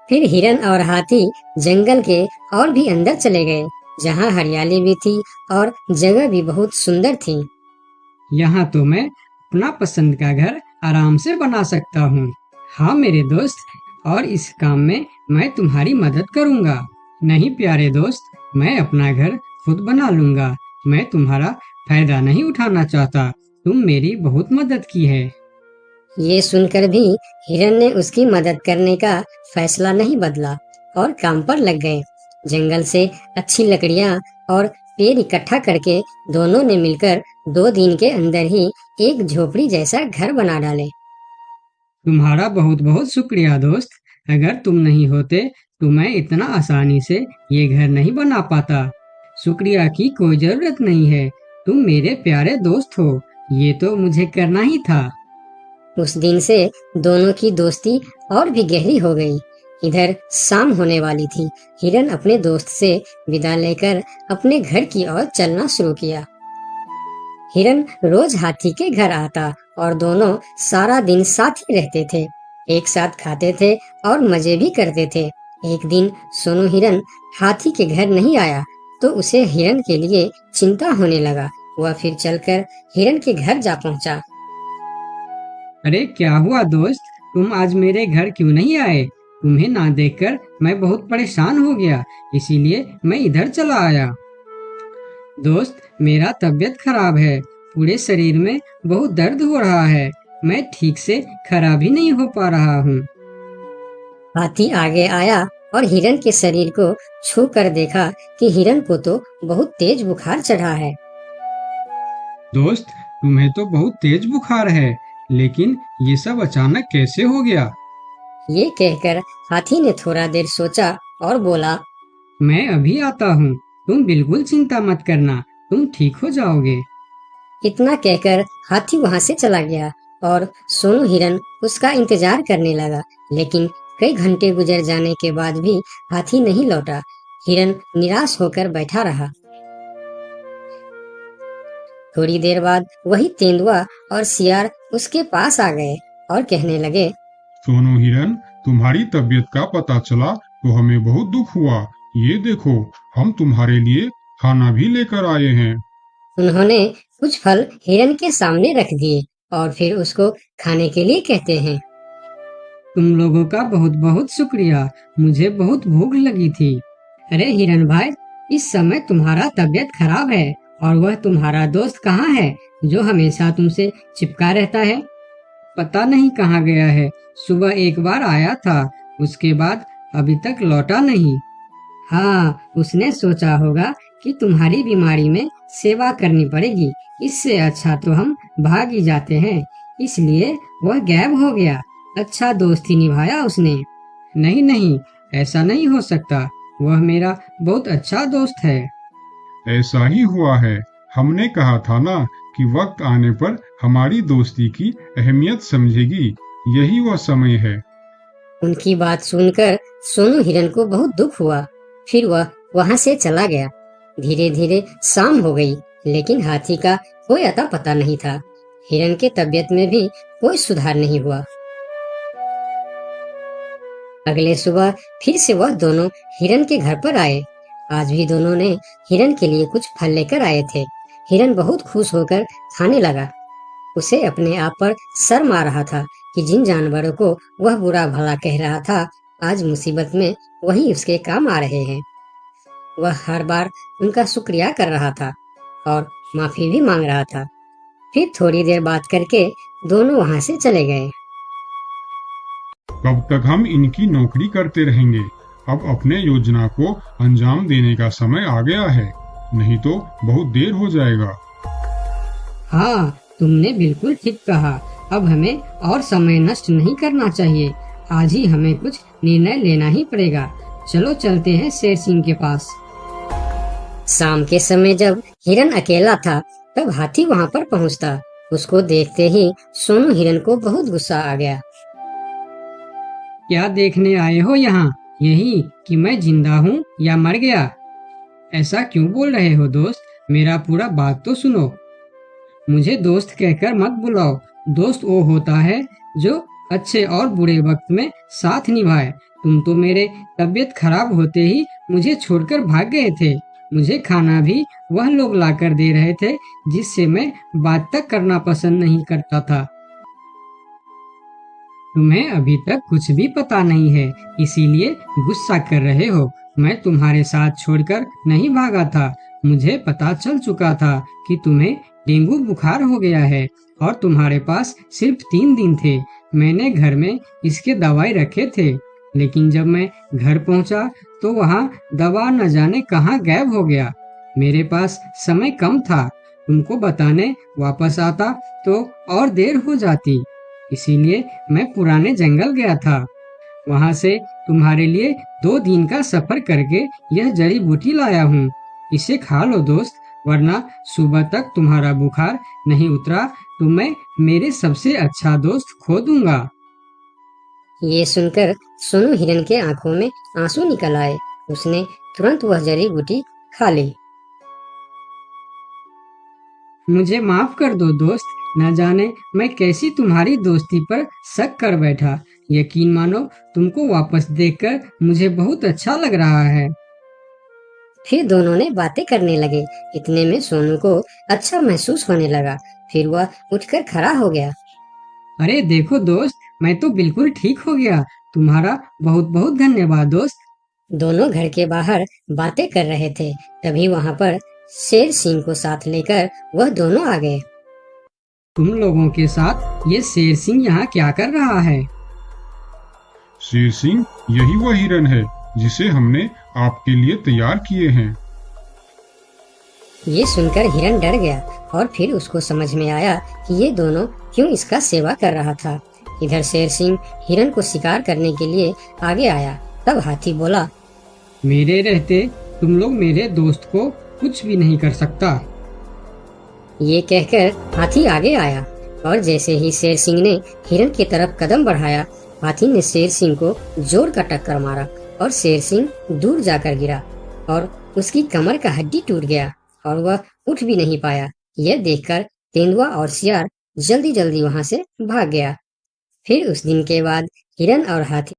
फिर हिरन और हाथी जंगल के और भी अंदर चले गए, जहाँ हरियाली भी थी और जगह भी बहुत सुंदर थी। यहाँ तो मैं अपना पसंद का घर आराम से बना सकता हूँ। हाँ मेरे दोस्त, और इस काम में मैं तुम्हारी मदद करूँगा। नहीं प्यारे दोस्त, मैं अपना घर खुद बना लूँगा। मैं तुम्हारा फायदा नहीं उठाना चाहता। तुम मेरी बहुत मदद की है। ये सुनकर भी हिरन ने उसकी मदद करने का फैसला नहीं बदला और काम पर लग गए। जंगल से अच्छी लकड़ियाँ और पेड़ इकट्ठा करके दोनों ने मिलकर 2 दिन के अंदर ही एक झोपड़ी जैसा घर बना डाले। तुम्हारा बहुत बहुत शुक्रिया दोस्त। अगर तुम नहीं होते तो मैं इतना आसानी से ये घर नहीं बना पाता। शुक्रिया की कोई जरूरत नहीं है। तुम मेरे प्यारे दोस्त हो, ये तो मुझे करना ही था। उस दिन से दोनों की दोस्ती और भी गहरी हो गई। इधर शाम होने वाली थी। हिरन अपने दोस्त से विदा लेकर अपने घर की ओर चलना शुरू किया। हिरन रोज हाथी के घर आता और दोनों सारा दिन साथ ही रहते थे। एक साथ खाते थे और मजे भी करते थे। एक दिन सोनू हिरन हाथी के घर नहीं आया तो उसे हिरन के लिए चिंता होने लगा। वह फिर चलकर हिरन के घर जा पहुंचा। अरे क्या हुआ दोस्त, तुम आज मेरे घर क्यों नहीं आए? तुम्हें ना देखकर मैं बहुत परेशान हो गया, इसीलिए मैं इधर चला आया। दोस्त, मेरा तबीयत खराब है, पूरे शरीर में बहुत दर्द हो रहा है, मैं ठीक से खड़ा भी नहीं हो पा रहा हूँ। हाथी आगे आया और हिरन के शरीर को छू कर देखा कि हिरन को तो बहुत तेज बुखार चढ़ा है। दोस्त, तुम्हें तो बहुत तेज बुखार है, लेकिन ये सब अचानक कैसे हो गया? ये कहकर हाथी ने थोड़ा देर सोचा और बोला, मैं अभी आता हूँ, तुम बिल्कुल चिंता मत करना, तुम ठीक हो जाओगे। इतना कहकर हाथी वहाँ से चला गया और सोनू हिरन उसका इंतजार करने लगा, लेकिन कई घंटे गुजर जाने के बाद भी हाथी नहीं लौटा। हिरन निराश होकर बैठा रहा। थोड़ी देर बाद वही तेंदुआ और सियार उसके पास आ गए और कहने लगे, सोनू हिरन, तुम्हारी तबीयत का पता चला तो हमें बहुत दुख हुआ। ये देखो, हम तुम्हारे लिए खाना भी लेकर आए हैं। उन्होंने कुछ फल हिरन के सामने रख दिए और फिर उसको खाने के लिए कहते हैं। तुम लोगों का बहुत बहुत शुक्रिया, मुझे बहुत भूख लगी थी। अरे हिरन भाई, इस समय तुम्हारा तबीयत खराब है और वह तुम्हारा दोस्त कहाँ है जो हमेशा तुमसे चिपका रहता है? पता नहीं कहाँ गया है, सुबह एक बार आया था, उसके बाद अभी तक लौटा नहीं। हाँ, उसने सोचा होगा कि तुम्हारी बीमारी में सेवा करनी पड़ेगी, इससे अच्छा तो हम भाग ही जाते हैं, इसलिए वह गायब हो गया। अच्छा दोस्ती निभाया उसने। नहीं नहीं, ऐसा नहीं हो सकता, वह मेरा बहुत अच्छा दोस्त है। ऐसा ही हुआ है, हमने कहा था ना कि वक्त आने पर हमारी दोस्ती की अहमियत समझेगी, यही वह समय है। उनकी बात सुनकर सोनू हिरन को बहुत दुख हुआ। फिर वह वहाँ से चला गया। धीरे धीरे शाम हो गई, लेकिन हाथी का कोई अता पता नहीं था। हिरन के तबीयत में भी कोई सुधार नहीं हुआ। अगले सुबह फिर से वह दोनों हिरन के घर पर आए। आज भी दोनों ने हिरन के लिए कुछ फल लेकर आए थे। हिरन बहुत खुश होकर खाने लगा। उसे अपने आप पर शर्म आ रहा था कि जिन जानवरों को वह बुरा भला कह रहा था, आज मुसीबत में वही उसके काम आ रहे हैं। वह हर बार उनका शुक्रिया कर रहा था और माफी भी मांग रहा था। फिर थोड़ी देर बात करके दोनों वहाँ से चले गए। कब तक हम इनकी नौकरी करते रहेंगे? अब अपने योजना को अंजाम देने का समय आ गया है, नहीं तो बहुत देर हो जाएगा। हाँ, तुमने बिल्कुल ठीक कहा, अब हमें और समय नष्ट नहीं करना चाहिए, आज ही हमें कुछ निर्णय लेना ही पड़ेगा। चलो चलते हैं शेर सिंह के पास। शाम के समय जब हिरन अकेला था, तब हाथी वहाँ पर पहुँचता। उसको देखते ही सोनू हिरन को बहुत गुस्सा आ गया। क्या देखने आए हो यहाँ? यही कि मैं जिंदा हूँ या मर गया? ऐसा क्यों बोल रहे हो दोस्त, मेरा पूरा बात तो सुनो। मुझे दोस्त कहकर मत बुलाओ, दोस्त वो होता है जो अच्छे और बुरे वक्त में साथ निभाए। तुम तो मेरे तबीयत खराब होते ही मुझे छोड़कर भाग गए थे। मुझे खाना भी वह लोग लाकर दे रहे थे जिससे मैं बात तक करना पसंद नहीं करता था। तुम्हें अभी तक कुछ भी पता नहीं है, इसीलिए गुस्सा कर रहे हो। मैं तुम्हारे साथ छोड़कर नहीं भागा था। मुझे पता चल चुका था कि तुम्हें डेंगू बुखार हो गया है और तुम्हारे पास सिर्फ 3 दिन थे। मैंने घर में इसके दवाई रखे थे, लेकिन जब मैं घर पहुंचा तो वहाँ दवा न जाने कहाँ गायब हो गया। मेरे पास समय कम था, तुमको बताने वापस आता तो और देर हो जाती, इसीलिए मैं पुराने जंगल गया था। वहाँ से तुम्हारे लिए 2 दिन का सफर करके यह जड़ी बूटी लाया हूँ। इसे खा लो दोस्त, वरना सुबह तक तुम्हारा बुखार नहीं उतरा तो मैं मेरे सबसे अच्छा दोस्त खो दूंगा। ये सुनकर सोनू हिरन के आंखों में आंसू निकल आए। उसने तुरंत वह जड़ी बूटी खा ली। मुझे माफ कर दो दोस्त, न जाने मैं कैसी तुम्हारी दोस्ती पर शक कर बैठा। यकीन मानो, तुमको वापस देखकर मुझे बहुत अच्छा लग रहा है। फिर दोनों ने बातें करने लगे। इतने में सोनू को अच्छा महसूस होने लगा। फिर वह उठकर खड़ा हो गया। अरे देखो दोस्त, मैं तो बिल्कुल ठीक हो गया। तुम्हारा बहुत बहुत धन्यवाद दोस्त। दोनों घर के बाहर बातें कर रहे थे। तभी वहां पर शेर सिंह को साथ लेकर वह दोनों आ गए। तुम लोगों के साथ ये शेर सिंह यहाँ क्या कर रहा है? शेर सिंह, यही वह हिरन है जिसे हमने आपके लिए तैयार किए हैं। ये सुनकर हिरन डर गया और फिर उसको समझ में आया कि ये दोनों क्यों इसका सेवा कर रहा था। इधर शेर सिंह हिरन को शिकार करने के लिए आगे आया। तब हाथी बोला, मेरे रहते तुम लोग मेरे दोस्त को कुछ भी नहीं कर सकता। ये कहकर हाथी आगे आया और जैसे ही शेर सिंह ने हिरन की तरफ कदम बढ़ाया, हाथी ने शेर सिंह को जोर का टक्कर मारा और शेर सिंह दूर जाकर गिरा और उसकी कमर का हड्डी टूट गया और वह उठ भी नहीं पाया। यह देखकर तेंदुआ और सियार जल्दी जल्दी वहां से भाग गया। फिर उस दिन के बाद हिरन और हाथी